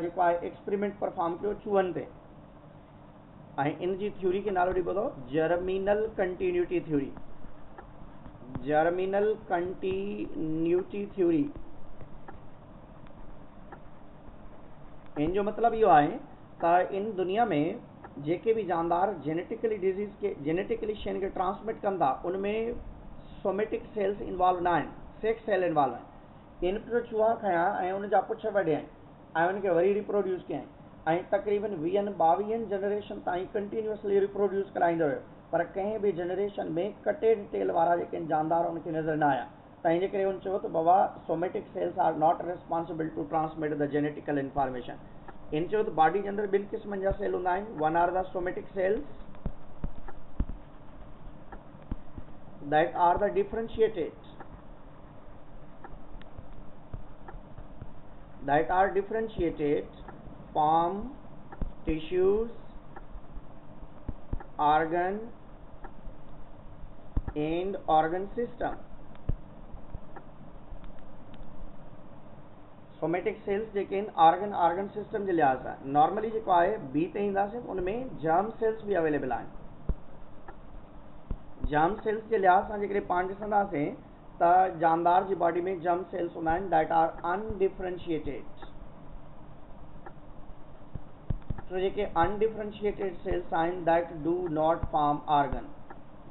S1: जेको आहे एक्सपेरिमेंट परफॉर्म कयो चूहनि ते, ऐं इन जी थ्योरी खे नालो ॾिबो अथव germinal continuity theory. Germinal continuity theory इन जो मतिलबु इहो आहे त इन दुनिया में जेके बि जानदार जेनेटिकली डिज़ीज़ खे जेनेटिकली शयुनि खे ट्रांसमिट कनि था उनमें सोमेटिक सेल्स इन्वॉल्व न आहिनि, सेक्स सेल इन्वॉल्व आहिनि. इन जो चूहा खयां ऐं उनजा पुछ वढिया ऐं उनखे वरी रिप्रोड्यूस कयईं ऐं तक़रीबन 20-22 जनरेशन ताईं कंटिन्यूअसली रिप्रोड्यूस कराईंदो रहियो, पर कंहिं बि जनरेशन में कटेड टेल वारा जेके जानदार उनखे नज़र न आया. तंहिंजे करे हुन चयो त बाबा somatic cells are not responsible to transmit the genetical information. इन चयो त बॉडी जे अंदरि 2 क़िस्मनि जा सेल हूंदा आहिनि। One are the somatic cells that are the differentiated form tissues, organ and organ system। Somatic cells जेके आहिनि ऑर्गन सिस्टम जे लिहाज़ सां नॉर्मली जेको आहे बी ते ईंदासीं उनमें जर्म सेल्स भी अवेलेबल आहिनि। जर्म सेल्स के लिहाज सां जेकॾहिं पाण ॾिसंदासीं त जानदार जी बॉडी में जर्म सेल्स हूंदा आहिनि दैट आर अनडिफरेंशिएटेड। तो जेके अनडिफरेंशिएटेड सेल्स आहिनि that do not form organ,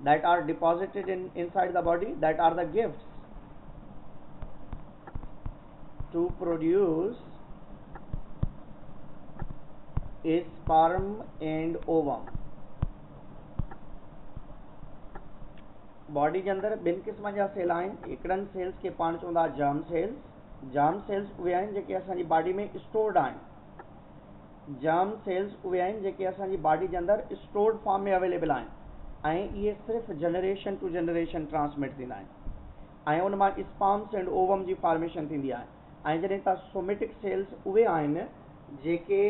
S1: that are deposited inside the body, that are the gifts to produce sperm and ovum। Body के अंदर 2 क़िस्म जा सेल आहिनि। हिकिड़नि सेल्स खे पाण चवंदा जर्म सेल्स। जर्म सेल्स उहे आहिनि जेके असांजी बॉडी में स्टोर्ड आहिनि। जर्म सेल्स उहे आहिनि जेके असांजी बॉडी जे अंदरि स्टोर्ड फॉर्म में अवेलेबल आहिनि ऐं इहे सिर्फ़ु जनरेशन टू जनरेशन ट्रांसमिट थींदा आहिनि ऐं उन मां स्पर्म्स एंड ओवम जी फॉर्मेशन थींदी आहे। ऐं जॾहिं त सोमेटिक सेल्स उहे आहिनि जेके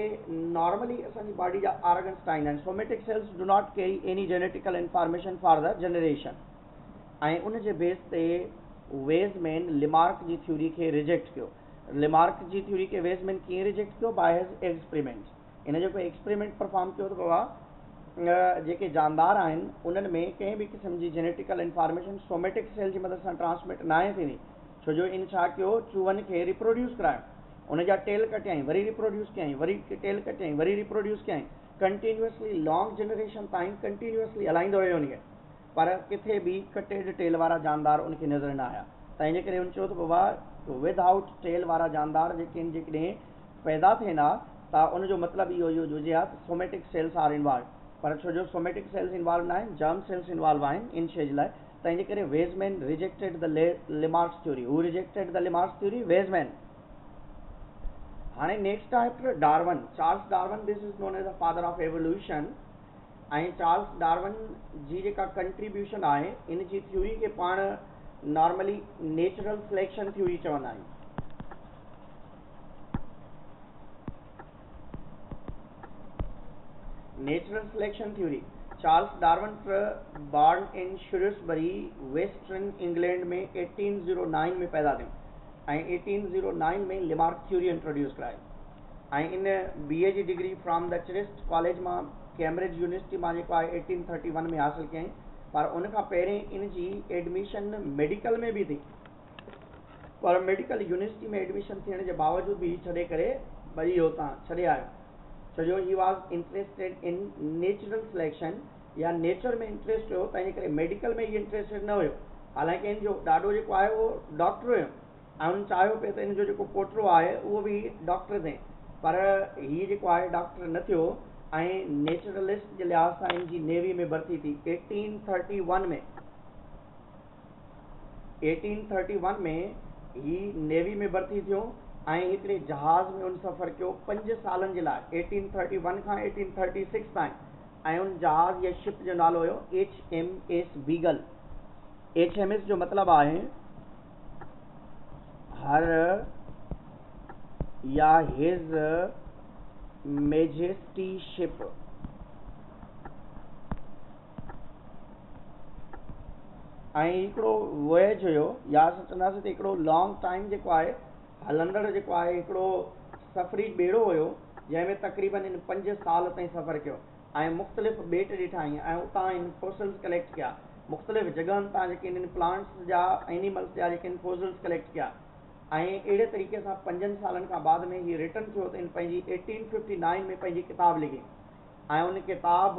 S1: नॉर्मली असांजी बॉडी जा ऑर्गन्स ठाहींदा आहिनि। Somatic cells do not carry any genetical information for the generation ऐं उन जे बेस ते वेज़मैन लिमार्क जी थ्योरी खे रिजेक्ट कयो। लिमार्क जी थ्योरी खे वेज़मैन कीअं रिजेक्ट कयो? By his experiments. इन जेको एक्सपेरिमेंट परफॉर्म कयो त बाबा जेके जानदार आहिनि उन्हनि में कंहिं बि क़िस्म जी जेनेटिकल इंफॉर्मेशन सोमेटिक सेल जी मदद सां ट्रांसमिट न आहे थींदी। छो जो इन छा कयो? चूहनि खे रिप्रोड्यूस करायो। उन जा टेल कटियाई, वरी रिप्रोड्यूस कयई, वरी टेल कटियाई, वरी रिप्रोड्यूस कयई। कंटिन्यूअसली लॉन्ग जनरेशन ताईं कंटिन्यूअसली हलाईंदो रहियो उनखे, पर किथे भी कटेड टेल वारा जानदार उनखे नज़र न आया। तंहिंजे करे उन चयो त बाबा विदाउट टेल वारा जानदार जेकॾहिं पैदा थियनि हा त उनजो मतिलबु इहो हुजे हा त सोमेटिक सेल्स आर इन्वॉल्व। पर छो जो सोमेटिक सेल्स इन्वॉल्व न आहिनि, जर्म सेल्स इन्वॉल्व आहिनि इन शइ जे लाइ। तंहिंजे करे Weismann rejected the Lamarck's theory. Who rejected the Lamarck's theory? Weismann. हाणे नेक्स्ट आहे Darwin, Charles Darwin. This is known as the father of evolution. ऐं चार्ल्स डार्विन जी जेका कंट्रीब्यूशन आहे इन जी थ्योरी खे पाण नॉर्मली नेचुरल सिलेक्शन थ्योरी चवंदा आहियूं। Natural selection theory. Charles Darwin born in Shrewsbury western England में 1809 में पैदा थियो ऐं 1809 में लिमार्क थ्योरी इंट्रोड्यूस कराई ऐं इन BA जी degree from the Christ college मां कैम्ब्रिज यूनिवर्सिटी मां जेको आहे 1831 में हासिल कयईं। पर उनखां पहिरें इन जी एडमिशन मेडिकल में भी थी, पर मेडिकल यूनिवर्सिटी में एडमिशन थियण जे बावजूद भी छॾे करे भई हुतां छॾे आयो। छो जो he was interested in natural selection, या नेचर में इंटरेस्ट हुयो, तंहिंजे करे मेडिकल में ही इंटरेस्टेड न हुयो। हालांकि इन जो ॾाढो जेको आहे उहो डॉक्टर हुयो ऐं उन चाहियो पियो त इन जो जेको पोटो आहे उहो भी डॉक्टर थिए, पर ही जेको आहे डॉक्टर न थियो ऐं नेचुरलिस्ट जे लिहाज सां इन जी नेवी में भर्ती थी 1831 में। 1831 में ही नेवी में भर्ती थियो ऐं हिकिड़े जहाज़ में उन सफ़र कयो 5 सालनि जे लाइ, 1831 खां 1836 ताईं। ऐं उन जहाज़ या शिप जो नालो हुयो HMS बीगल। HMS जो मतिलबु आहे हर या हिज मेजेस्टी शिप। ऐं हिकिड़ो वॉयज हुयो, या असां चवंदासीं त हिकिड़ो लॉन्ग टाइम जेको आहे हलंदड़ जेको आहे हिकिड़ो सफ़री ॿेड़ो हुयो जंहिंमें तक़रीबन इन 5 साल ताईं सफ़र कयो ऐं मुख़्तलिफ़ ॿेट ॾिठाई ऐं उतां इन फोसिल्स कलेक्ट कया। मुख़्तलिफ़ जॻहनि तां जेके इन्हनि प्लांट्स जा एनिमल्स जा जेके इन फोसिल्स कलेक्ट कया ऐं अहिड़े तरीक़े सां 5 सालनि खां बाद में हीअ रिटर्न थियो त इन पंहिंजी 1859 में पंहिंजी किताब लिखी ऐं उन किताब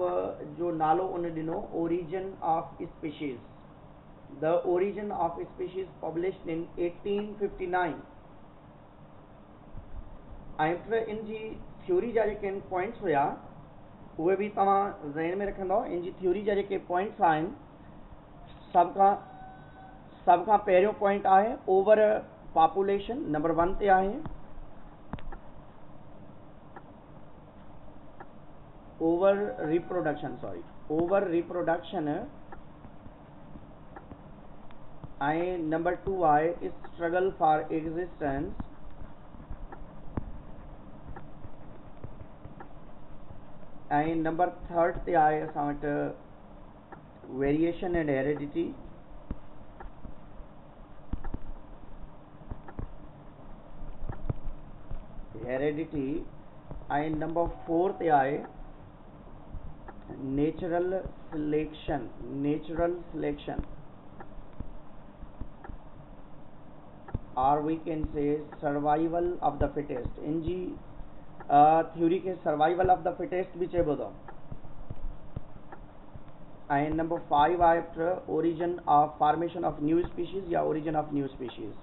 S1: जो नालो उन ॾिनो origin of species. The Origin of Species published in 1859। ऐं फिर इन जी थ्योरी जा जेके पॉइंट्स हुया उहे भी तव्हां ज़हन में रखंदव। इन जी थ्योरी जा जेके पॉइंट्स आहिनि सब खां पहिरियों पॉइंट आहे ओवर पॉपुलेशन, नंबर 1 ते आहे। ओवर रिप्रोडक्शन ऐं नंबर 2 आहे स्ट्रगल फॉर एग्जिस्टेंस ऐं नंबर 3 ते आहे असां वटि वेरिएशन एंड हेरिडिटी। ऐं नंबर 4 ते आहे नेचुरल सिलेक्शन और we can say survival of the fittest. इन जी थ्योरी के सर्वाइवल ऑफ द फिटेस्ट भी चइबो अथव। ऐं नंबर 5 आहे origin of formation of new species या ओरिजिन ऑफ न्यू स्पीशीज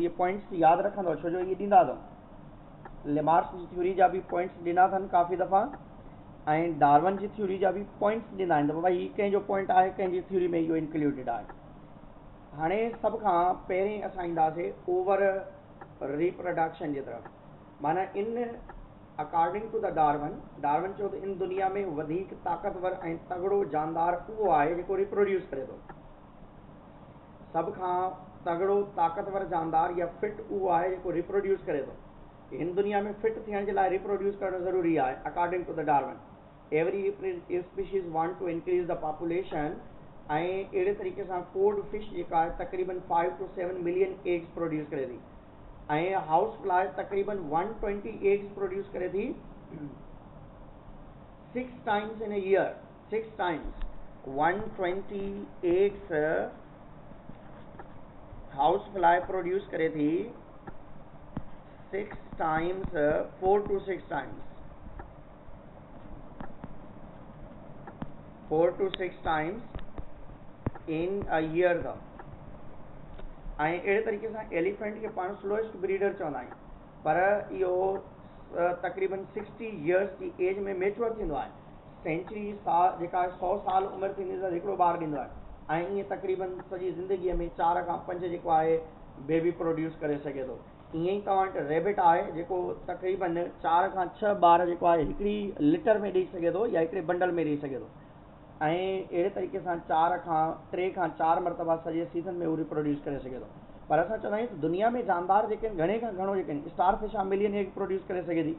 S1: ये पॉइंट्स याद रखंदो छो जो ये ॾींदा अथव। लेमार्क्स जी थ्योरी जा भी पॉइंट्स ॾिना अथनि काफ़ी दफ़ा ऐं डार्विन जी थ्योरी जा भी पॉइंट्स ॾिना आहिनि त भाई ही कंहिंजो पॉइंट आहे, कंहिंजी थ्योरी में इहो इंक्लूडेड आहे। हाणे सभ खां पहिरीं असां ईंदासीं ओवर रिप्रोडक्शन जी तरफ़। माना in according to the Darwin चयो त इन दुनिया में वधीक ताक़तवर ऐं तगड़ो जानदार उहो आहे जेको रिप्रोड्यूस करे थो। सभ खां तगड़ो ताक़तवर जानदार या फिट उहो आहे जेको रिप्रोड्यूस करे थो। हिन दुनिया में फिट थियण जे लाइ रिप्रोड्यूस करणु ज़रूरी आहे according to the Darwin. Every species want to increase the population ऐं अहिड़े तरीक़े सां कोड फिश जेका आहे तक़रीबन 5 to 7 मिलियन एग्स प्रोड्यूस करे थी ऐं हाउस फ्लाई तक़रीबन 120 एग्स प्रोड्यूस करे थी 6 times in a year। 6 times 120 eggs house fly produce करे थी 6 times 4 to 6 times 4 to 6 times in a year था। ऐं अहिड़े तरीक़े सां एलिफेंट खे पाण स्लोएस्ट ब्रीडर चवंदा आहियूं, पर इहो तक़रीबन 60 years जी एज में मेच्योर थींदो आहे। सेंचुरी साल जेका 100 साल उमिरि थींदी त हिकिड़ो ॿारु ॾींदो आहे ऐं ईअं तक़रीबन सॼी ज़िंदगीअ में 4 खां 5 जेको आहे बेबी प्रोड्यूस करे सघे थो। ईअं ई तव्हां वटि रेबिट आहे जेको तक़रीबन 4 खां 6 ॿार जेको आहे हिकिड़ी लिटर में ॾेई सघे थो या हिकिड़े बंडल में ॾेई सघे थो ऐं अहिड़े तरीक़े सां 3 खां 4 मरतबा सॼे सीज़न में उहो रिप्रोड्यूस करे सघे थो। पर असां चवंदा आहियूं दुनिया में जानदार जेके आहिनि घणे खां घणो जेके आहिनि star fish million egg produce करे सघे थी,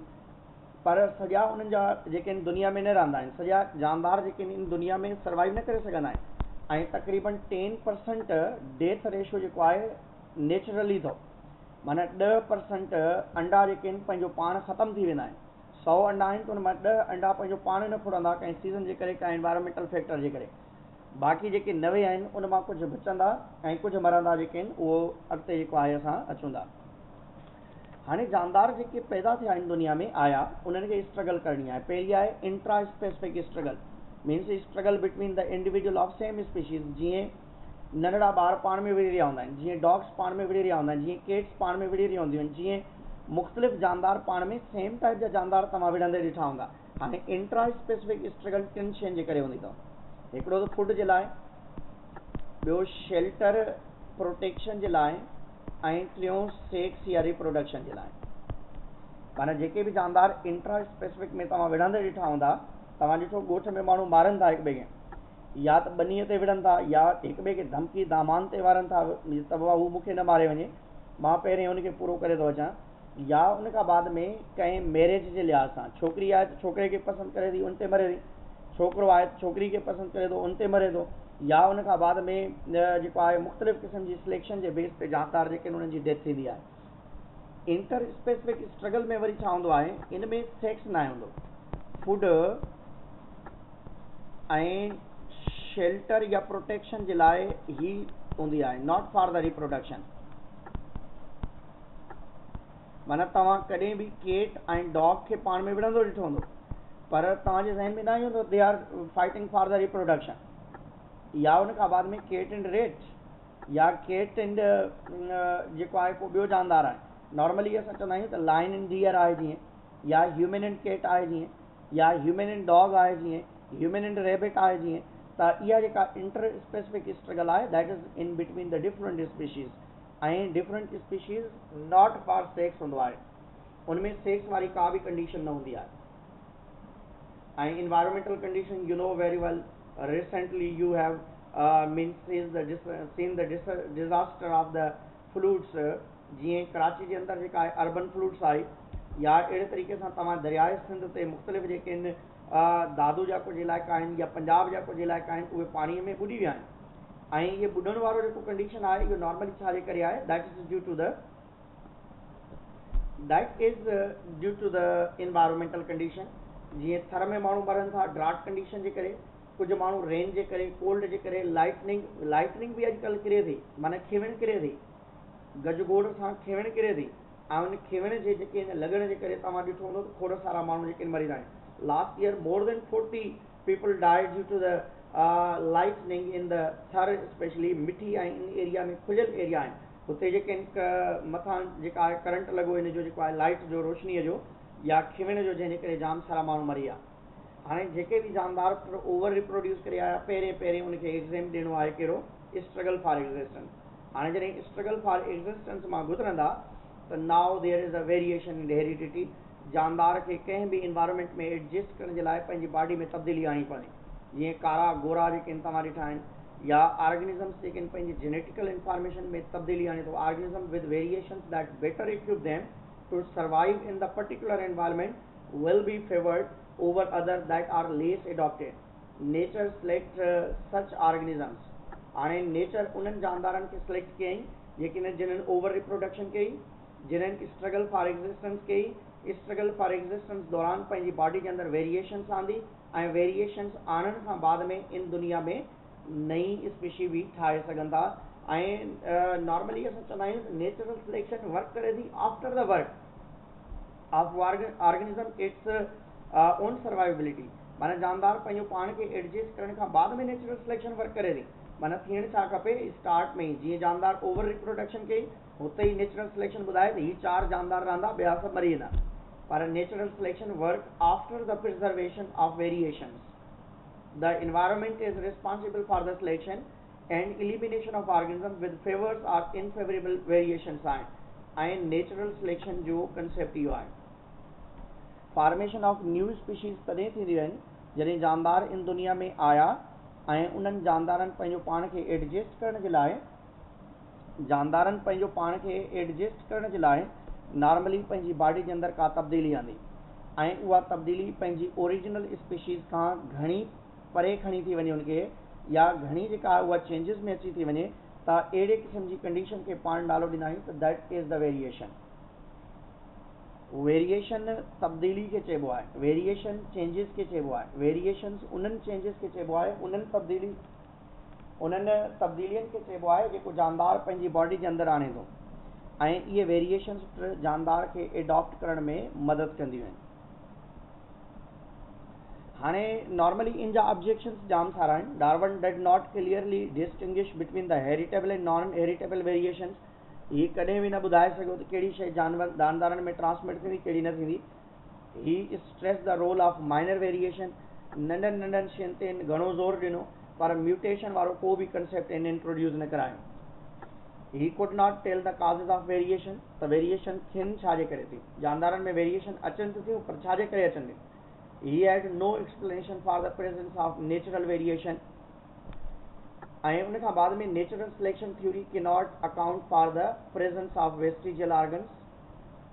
S1: पर सॼा उन्हनि जा जेके आहिनि दुनिया में न रहंदा आहिनि। सॼा जानदार जेके आहिनि दुनिया में सर्वाइव न करे सघंदा आहिनि ऐं तक़रीबन 10% डेथ रेशो जेको आहे नेचुरली अथव। माना 10% अंडा जेके आहिनि पंहिंजो पाण ख़तमु थी वेंदा आहिनि। 100 अंडा आहिनि त उन मां 10 अंडा पंहिंजो पाण न फुड़ंदा कंहिं सीज़न जे करे, कंहिं एनवायरमेंटल फैक्टर जे करे। बाक़ी जेके 90 आहिनि उन मां कुझु बचंदा ऐं कुझु मरंदा जेके आहिनि उहो अॻिते जेको आहे असां अचूं था। हाणे जानदार जेके पैदा थिया आहिनि दुनिया में आया उन्हनि खे स्ट्रगल करणी आहे। पहिरीं आहे intra specific struggle, means struggle between the individual of same species. जीअं नंढड़ा ॿार पाण में विड़ी रहिया हूंदा आहिनि, जीअं डॉग्स पाण में विड़ी रहिया हूंदा आहिनि, जीअं केट्स पाण में विड़ी रही हूंदियूं आहिनि, जीअं मुख़्तलिफ़ जानदार पाण में सेम टाइप जा जानदार तव्हां विढ़ंदे ॾिठा हूंदा। हाणे इंट्रा स्पेसिफिक स्ट्रगल 3 शयुनि जे करे हूंदी अथव। हिकिड़ो त फूड जे लाइ, ॿियो शेल्टर प्रोटेक्शन जे लाइ ऐं टियों सेक्स या रिप्रोडक्शन जे लाइ। माना जेके बि जानदार इंट्रा स्पेसिफिक में तव्हां विढ़ंदे ॾिठा हूंदा, तव्हां ॾिठो ॻोठ में माण्हू मारनि था हिक ॿिए खे, या त ॿनीअ ते विढ़नि था या हिक ॿिए खे धमकी दामान ते वारनि था त बाबा हू मूंखे न मारे वञे, मां पहिरें हुनखे पूरो करे थो अचां। या उन खां बाद में कंहिं मैरिज जे लिहाज़ सां छोकिरी आहे त छोकिरे खे पसंदि करे थी उन ते मरे थी, छोकिरो आहे त छोकिरी खे पसंदि करे थो उन ते मरे थो, या उन खां बाद में जेको आहे मुख़्तलिफ़ क़िस्म जी सिलेक्शन जे बेस ते जानदार जेके आहिनि उन्हनि जी डेथ थींदी आहे। इंटर स्पेसिफिक स्ट्रगल में वरी छा हूंदो आहे, इन में सेक्स न हूंदो, फूड ऐं शेल्टर या प्रोटेक्शन जे लाइ ही हूंदी आहे, नॉट फॉर द रिप्रोडक्शन। माना तव्हां कॾहिं बि केट ऐं डॉग खे पाण में विढ़ंदो ॾिठो हूंदो, पर तव्हांजे ज़हन में न ईंदो त they are fighting for the reproduction. या उन खां बाद में केट एंड रेट या केट एंड जेको आहे को ॿियो जानदार आहे। नॉर्मली असां चवंदा आहियूं त लायन एंड डियर आहे जीअं, या ह्यूमन एंड केट आहे जीअं, या ह्यूमन एंड डॉग आहे जीअं, ह्यूमन एंड रेबिट आहे जीअं, त इहा जेका इंटर स्पेसिफिक स्ट्रगल आहे that is in between the different species, ऐं different species not for sex हूंदो आहे, उनमें सेक्स वारी का बि कंडीशन न हूंदी आहे। ऐं environmental condition you know very well, recently U have seen the disaster of the fluids, जीअं कराची जे अंदरि जेका आहे अर्बन फ्लूड्स आहे, या अहिड़े तरीक़े सां तव्हां दरियाए सिंध ते मुख़्तलिफ़ जेके आहिनि दादू जा कुझु इलाइक़ा आहिनि या पंजाब जा कुझु इलाइक़ा आहिनि उहे पाणीअ में ॿुॾी विया आहिनि। ऐं इहे ॿुॾण वारो जेको कंडीशन आहे इहो नॉर्मली छा जे करे आहे, that is due to the environmental condition. जीअं थर में माण्हू मरनि था ड्राट कंडीशन जे करे, कुझु माण्हू रेन जे करे, कोल्ड जे करे, लाइटनिंग बि अॼुकल्ह किरे थी, माना खिवण किरे थी, गजगोड़ सां खिवण किरे थी, ऐं उन खिवण जे जेके आहिनि लॻण जे करे तव्हां ॾिठो हूंदो त खोड़ सारा माण्हू जेके मरी रहिया आहिनि। Last year more than 40 people died due to the lightning in the Thar, specially Mithi ऐं इन एरिया में खुलियल एरिया आहिनि, हुते जेके मथां जेका आहे करंट लॻो इन जो जेको आहे लाइट जो रोशनीअ जो या खिवण जो, जंहिंजे करे जाम सारा माण्हू मरी विया। हाणे जेके बि जानदार ओवर रिप्रोड्यूस करे आया, पहिरें उनखे एग्ज़ाम ॾियणो आहे कहिड़ो, स्ट्रगल फॉर एग्ज़िस्टेंस। हाणे जॾहिं स्ट्रगल फॉर एग्ज़िस्टेंस मां गुज़रंदा त now there is a variation in heredity. जानदार खे कंहिं बि इन्वायरमेंट में एडजस्ट करण जे लाइ पंहिंजी बॉडी में तब्दीली आणी पवंदी। जीअं कारा गोरा जेके आहिनि तव्हां ॾिठा आहिनि, या ऑर्गेनिज़म्स जेके आहिनि पंहिंजी जेनेटिकल इंफॉर्मेशन में तब्दीली आणे थो। Organism with variations that better equip them to survive in the particular environment will be favoured over other that are less adopted. Nature select such organisms. हाणे नेचर उन्हनि जानदारनि खे सिलेक्ट कयईं जेके जिन्हनि ओवर रिप्रोडक्शन कई, जिन्हनि स्ट्रगल फॉर एग्ज़िस्टेंस कई। Struggle for existence दौरान पंहिंजी बॉडी जे अंदरि वेरिएशंस आंदी, ऐं वेरिएशंस आणण खां बाद में इन दुनिया में नई स्पीशी बि ठाहे सघनि था। ऐं नॉर्मली असां चवंदा आहियूं नेचुरल सिलेक्शन वर्क करे थी after the work of organism its own survivability. माना जानदार पंहिंजो पाण खे एडजस्ट करण खां बाद में नेचुरल सिलेक्शन वर्क करे थी। माना थियण छा खपे, स्टार्ट में ई जीअं जानदार ओवर रिप्रोडक्शन कई हुते ई नेचुरल सिलेक्शन ॿुधाए त ही 4 जानदार रहंदा, ॿिया सभु मरी वेंदा। पर natural selection work after the preservation of variations. The environment is responsible for the selection and elimination of organism with favours और इनफेवरेबल वेरिएशंस आहिनि। ऐं नेचुरल सिलेक्शन जो कंसेप्ट इहो आहे। फॉर्मेशन ऑफ न्यू स्पीशीज़ तॾहिं थींदियूं आहिनि जॾहिं जानदार इन दुनिया में आया ऐं उन्हनि जानदारनि पंहिंजो पाण खे एडजस्ट करण जे लाइ नॉर्मली पंहिंजी बॉडी जे अंदरि का तब्दीली आंदी, ऐं उहा तब्दीली पंहिंजी ओरिजिनल स्पीशीज़ खां घणी परे खणी थी वञे उनखे, या घणी जेका आहे उहा चेंजिस में अची थी वञे, त अहिड़े क़िस्म जी कंडीशन खे पाण नालो ॾींदा आहियूं त that is the variation. Variation तब्दीली खे चइबो आहे, वेरिएशन चेंजिस खे चइबो आहे। वेरिएशंस उन्हनि चेंजिस खे चइबो आहे, उन्हनि तब्दीलियुनि खे चइबो आहे जेको जानदार पंहिंजी बॉडी जे अंदरि आणे थो, ऐं इहे वेरिएशंस जानदार खे एडॉप्ट करण में मदद कंदियूं आहिनि। हाणे नॉर्मली इन जा ऑब्जेक्शंस जाम सारा आहिनि। Darwin did not clearly distinguish between the heritable and non heritable variations. ही कॾहिं बि न ॿुधाए सघियो त कहिड़ी शइ जानदारनि में ट्रांसमिट थींदी कहिड़ी न थींदी। He stress the role of minor variation. नंढनि शयुनि ते घणो ज़ोर ॾिनो, पर म्यूटेशन वारो को बि कंसेप्ट इन इंट्रोड्यूस न करायो। He could not tell the causes of variation, त वेरिएशन थियनि छाजे करे थी, जानदारनि में वेरिएशन अचनि थियूं पर छाजे करे अचनि थियूं। He had no explanation for the presence of natural variation. ऐं उन खां बाद में नेचुरल सिलेक्शन थ्योरी के not account for the presence of vestigial organs.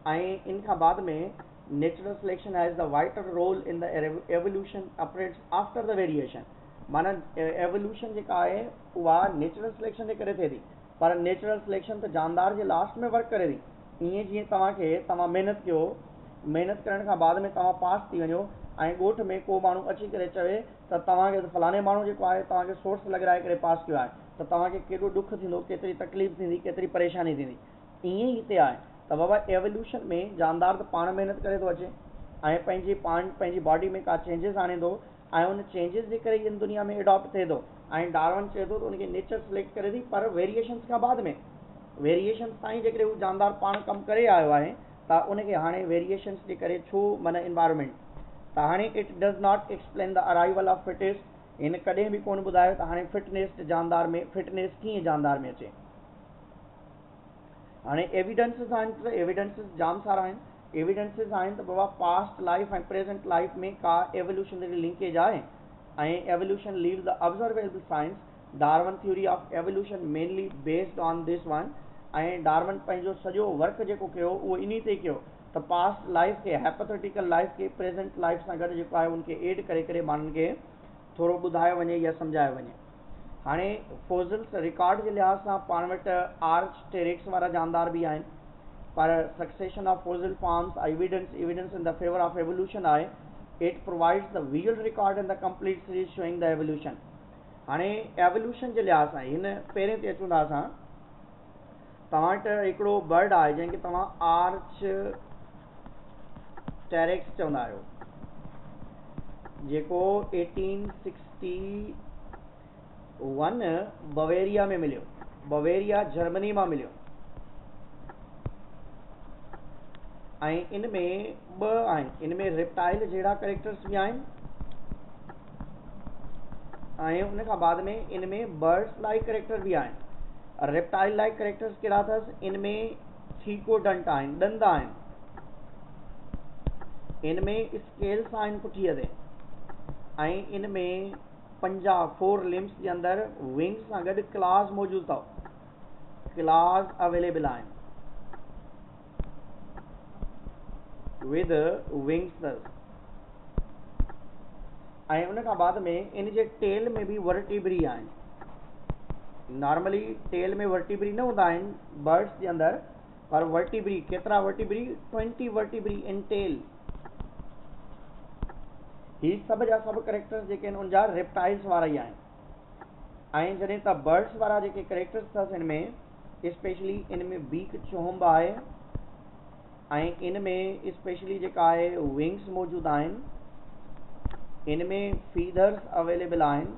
S1: ऐं इन खां बाद में natural selection has the vital role in the evolution operates after the variation. माना एवोल्यूशन जेका आहे उहा नेचुरल सिलेक्शन जे करे थिए थी, पर नेचुरल सिलेक्शन त जानदार जे लास्ट में वर्क करे थी। ईअं जीअं तव्हां महिनत कयो, महिनत करण खां बाद में तव्हां पास थी वञो ऐं ॻोठ में को माण्हू अची करे चवे त तव्हांखे फलाणे माण्हू जेको आहे तव्हांखे सोर्स लॻाए करे पास कयो आहे, त तव्हांखे केॾो ॾुख थींदो, केतिरी तकलीफ़ थींदी, केतिरी परेशानी थींदी। ईअं ई हिते आहे त बाबा एवोल्यूशन में जानदार त पाण महिनत करे थो अचे ऐं पंहिंजी बॉडी में का चेंजिस आणे थो, ऐं उन चेंजिस जे करे इन दुनिया में एडॉप्ट थिए थो। ऐं डार्विन चए थो त उनखे नेचर सिलेक्ट करे थी, पर वेरिएशंस खां बाद में, वेरिएशंस ताईं जेकॾहिं हू जानदार पाण कमु करे आयो आहे त उनखे हाणे वेरिएशंस जे करे छो माना इन्वायरमेंट, त त हाणे it does not explain the arrival of fittest, हिन कॾहिं बि कोन ॿुधायो त हाणे फिटनेस जानदार में फिटनेस कीअं जानदार में अचे। हाणे एविडेंसिस आहिनि त एविडेंसिस जाम सारा आहिनि। एविडेंसिस आहिनि त बाबा पास्ट लाइफ ऐं प्रेजेंट लाइफ में का एवोल्यूशनरी लिंकेज आहे ऐं evolution leaves the observable science. Darwin theory of evolution mainly based on this one, ऐं डार्विन पंहिंजो सॼो वर्क जेको कयो उहो इन ते कयो त पास्ट लाइफ खे हाइपोथेटिकल लाइफ खे प्रेजेंट लाइफ सां गॾु जेको आहे उनखे एड करे करे माण्हुनि खे थोरो ॿुधायो वञे या सम्झायो वञे। हाणे फोसिल्स रिकॉर्ड जे लिहाज़ सां पाण वटि आर्चटेरिक्स वारा जानदार बि आहिनि, पर succession of fossil forms evidence in the favour of evolution आहे। It provides the visual record in the complete series showing the evolution. हाणे एवोल्यूशन जे लिहाज़ सां हिन पहिरें ते अचूं था असां, तव्हां वटि हिकिड़ो बर्ड आहे जंहिंखे तव्हां आर्च टेरिक्स चवंदा आहियो, जेको 1861 बवेरिया में मिलियो, बवेरिया जर्मनी मां मिलियो। ऐं इन में ॿ आहिनि, इन में रेप्टाइल जहिड़ा करेक्टर्स बि आहिनि ऐं उन खां बाद में इन में बर्ड्स लाइक करेक्टर बि आहिनि। रेप्टाइल लाइक करेक्टर्स कहिड़ा अथसि, इन में थीकोडंट आहिनि, ॾंद आहिनि, इन में स्केल्स आहिनि पुठीअ ते, ऐं इन में पंजा 4 लिम्स जे अंदरि विंग्स सां गॾु क्लास मौजूदु अथव, क्लास अवेलेबल आहिनि विद विंग्स अथसि। ऐं उन खां बाद में इन जे टेल में बि वर्टिब्री आहिनि। नॉर्मली टेल में वर्टिब्री न हूंदा आहिनि बर्ड्स जे अंदरि, पर वर्टिब्री केतिरा वर्टिब्री 20 वर्टिब्री इन टेल। ही सभु जा सभु करेक्टर्स जेके आहिनि उनजा रेप्टाइल्स वारा ई आहिनि। ऐं जॾहिं त बर्ड्स वारा जेके करेक्टर्स अथसि हिन में स्पेशली इन में बीक चोंब आहे ऐं इन में स्पेशली जेका आहे विंग्स मौजूदु आहिनि, इन में फीदर्स अवेलेबल आहिनि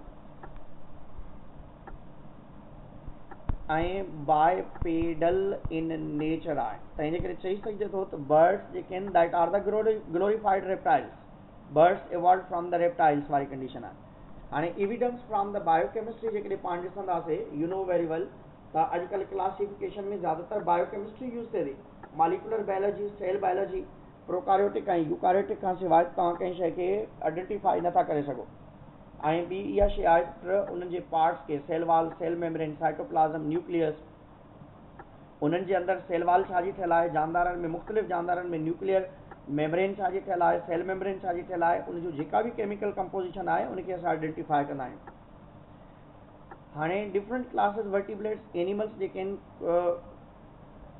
S1: ऐं बायपेडल इन नेचर आहे। त हिन करे चई सघिजे थो त बर्ड्स जेके आहिनि that are the glorified reptiles, birds evolve from the reptiles वारी कंडीशन आहे। हाणे एविडेंस फ्रॉम द बायोकेमिस्ट्री जेकॾहिं पाण ॾिसंदासीं, यू नो वेरी वेल त अॼुकल्ह क्लासिफिकेशन में ज़्यादातर बायोकेमिस्ट्री यूज़ थिए थी। मॉलिक्यूलर बायोलॉजी, सेल बायोलॉजी, प्रोकारियोटिक ऐं यूकारियोटिक खां सवाइ तव्हां कंहिं शइ खे आइडेंटिफाई नथा करे सघो। ऐं ॿी इहा शइ आहे त उन्हनि जे पार्ट्स खे cell wall, cell membrane, cytoplasm, nucleus, उन्हनि जे अंदरि सेल वॉल छाजी ठहियलु आहे, जानदारनि में मुख़्तलिफ़ जानदारनि में न्यूक्लियर मेम्ब्रेन छाजी ठहियलु आहे, सेल मेम्ब्रेन छाजी ठहियलु आहे, उनजो जेका बि केमिकल कंपोजिशन आहे उनखे असां आइडेंटिफाई कंदा आहियूं। हाणे डिफरेंट क्लासिस वर्टिब्रेट्स एनिमल्स जेके आहिनि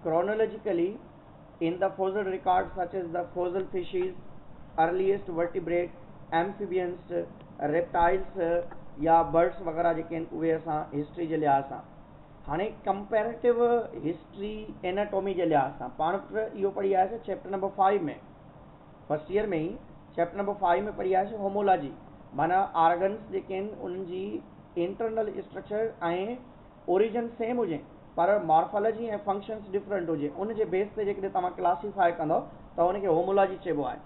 S1: chronologically in the fossil records such as the fossil fishes, earliest vertebrate, amphibians, reptiles या birds वग़ैरह जेके आहिनि उहे असां हिस्ट्री जे लिहाज़ सां। हाणे कंपेरेटिव हिस्ट्री एनाटॉमी जे लिहाज़ सां पाण इहो पढ़ी आयासीं चैप्टर नंबर 5 में, फर्स्ट ईयर में ही चैप्टर नंबर 5 में पढ़ी आयासीं होमोलॉजी, माना ऑर्गन्स जेके आहिनि उन्हनि जी इंटरनल स्ट्रक्चर ऐं ओरिजिन सेम हुजे पर मॉर्फोलॉजी ऐं फंक्शन्स डिफरेंट हुजे, उनजे बेस ते जेकॾहिं तव्हां क्लासीफाई कंदो त उनखे होमोलॉजी चइबो आहे।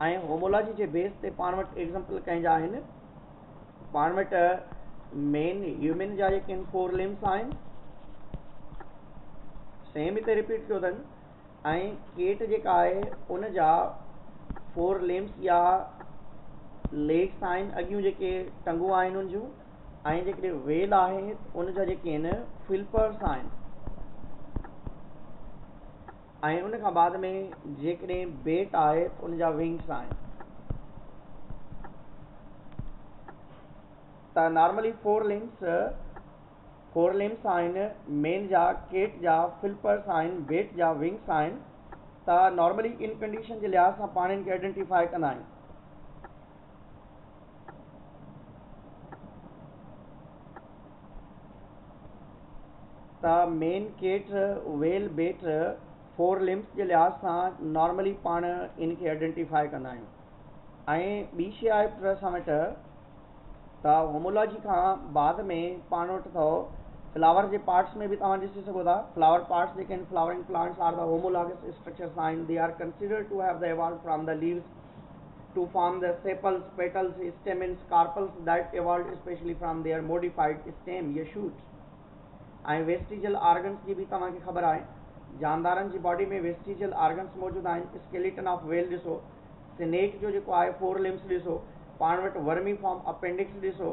S1: ऐं होमोलॉजी जे बेस ते पाण वटि एग्जाम्पल कंहिंजा आहिनि, पाण वटि मेन ह्यूमन जा जेके आहिनि 4 लिम्स आहिनि, सेम हिते रिपीट कयो अथनि, ऐं केट जेका आहे उनजा 4 लिम्स या लेग्स आहिनि, अॻियूं जेके टंगूं आहिनि उन जूं, ऐं जेकॾहिं वेल आहे उनजा जेके आहिनि फिल्पर्स आहिनि, ऐं उन खां बाद में जेकॾहिं बेट आहे उनजा विंग्स आहिनि। त नॉर्मली 4 लिम्स आहिनि, मेन जा, केट जा फिल्पर्स आहिनि, बेट जा विंग्स आहिनि। त नॉर्मली इन कंडीशन जे लिहाज़ सां पाण इनखे आइडेंटिफाई कंदा आहियूं। त मेन केट, वेल, बेट 4 लिम्स जे लिहाज़ सां नॉर्मली पाण इनखे आइडेंटिफाई कंदा आहियूं। ऐं ॿी शइ आहे पर असां वटि त होमोलॉजी खां बाद में पाण वटि अथव फ्लावर जे पार्ट्स में बि तव्हां ॾिसी सघो था, फ्लावर पार्ट्स जेके आहिनि flowering plants are the homologous structures आहिनि, they are considered to have the evolve from the leaves to form the sepals, petals, stamens, carpels that evolved especially from their modified stem या shoots. ऐं vestigial organs जी भी तव्हांखे ख़बर आहे, जानदारनि जी body में vestigial organs मौजूदु आहिनि. स्केलेटन ऑफ वेल ॾिसो, स्नेक जो जेको आहे 4 लिम्स ॾिसो, पाण वटि वर्मी फॉर्म अपेंडिक्स ॾिसो,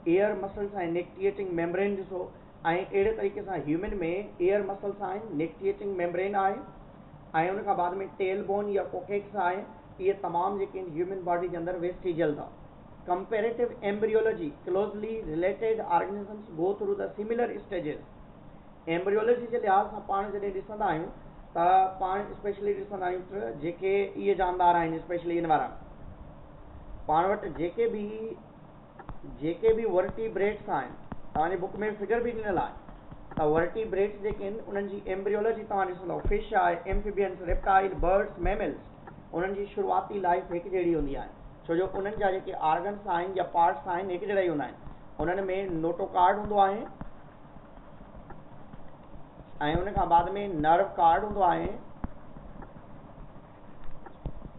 S1: एयर मसल्स ऐं निक्टिएटिंग मेम्ब्रेन ॾिसो, ऐं अहिड़े तरीक़े सां ह्यूमन में एयर मसल्स आहिनि, निक्टिएटिंग मेम्ब्रेन आहे, ऐं उन खां बाद में टेल बोन या कोकेक्स आहे. इहे तमामु जेके ह्यूमन बॉडी जे अंदरि वेस्टिजियल अथव. Comparative embryology, closely related organisms go through the similar stages. Embryology जे लिहाज़ सां पाण जॾहिं ॾिसंदा आहियूं त पाण स्पेशली ॾिसंदा आहियूं त जेके इहे जानदार आहिनि, स्पेशली इन वारा, पाण वटि जेके बि वर्टिब्रेट्स आहिनि, तव्हांजे बुक में फिगर बि ॾिनल आहे त वर्टिब्रेट्स जेके आहिनि उन्हनि जी एम्ब्रियोलॉजी तव्हां ॾिसंदव. फिश आहे, एम्फीबियंस, रेप्टाइल, बर्ड्स, मैमल्स, उन्हनि जी शुरूआती लाइफ हिकु जहिड़ी हूंदी आहे, छो जो उन्हनि जा जेके ऑर्गन्स आहिनि या पार्ट्स आहिनि हिकु जहिड़ा ई हूंदा आहिनि. उन्हनि में नोटोकार्ड हूंदो आहे, ऐं उन खां बाद में नर्व कार्ड हूंदो आहे.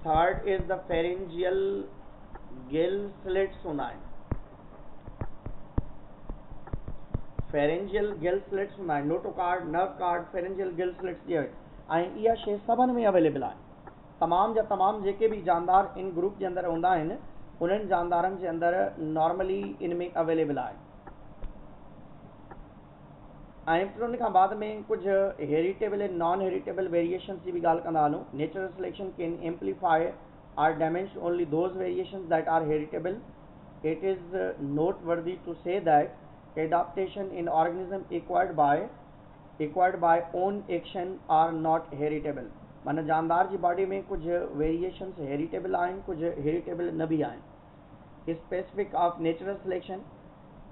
S1: Third is the pharyngeal gill slits हूंदा आहिनि. फेरेंजियल गिल स्लिट्स हूंदा आहिनि, notochord, nerve cord, pharyngeal gill slits जे, ऐं इहा शइ सभिनि में अवेलेबल आहे. तमामु जा तमामु जेके बि जानदार इन ग्रुप जे अंदरि हूंदा आहिनि, उन्हनि जानदारनि जे अंदरि नॉर्मली इन में अवेलेबल आहे. ऐं फिर उन खां बाद में कुझु हेरिटेबल ऐं नॉन हेरिटेबल वेरिएशंस जी बि ॻाल्हि कंदा हलूं. Natural selection can amplify or damage only those variations that are heritable. It is not worthy to say that adaptation in organism acquired by own action are not heritable. माना जानदार जी body में कुझु variations heritable आहिनि, कुझु heritable न बि आहिनि. Specific of natural selection,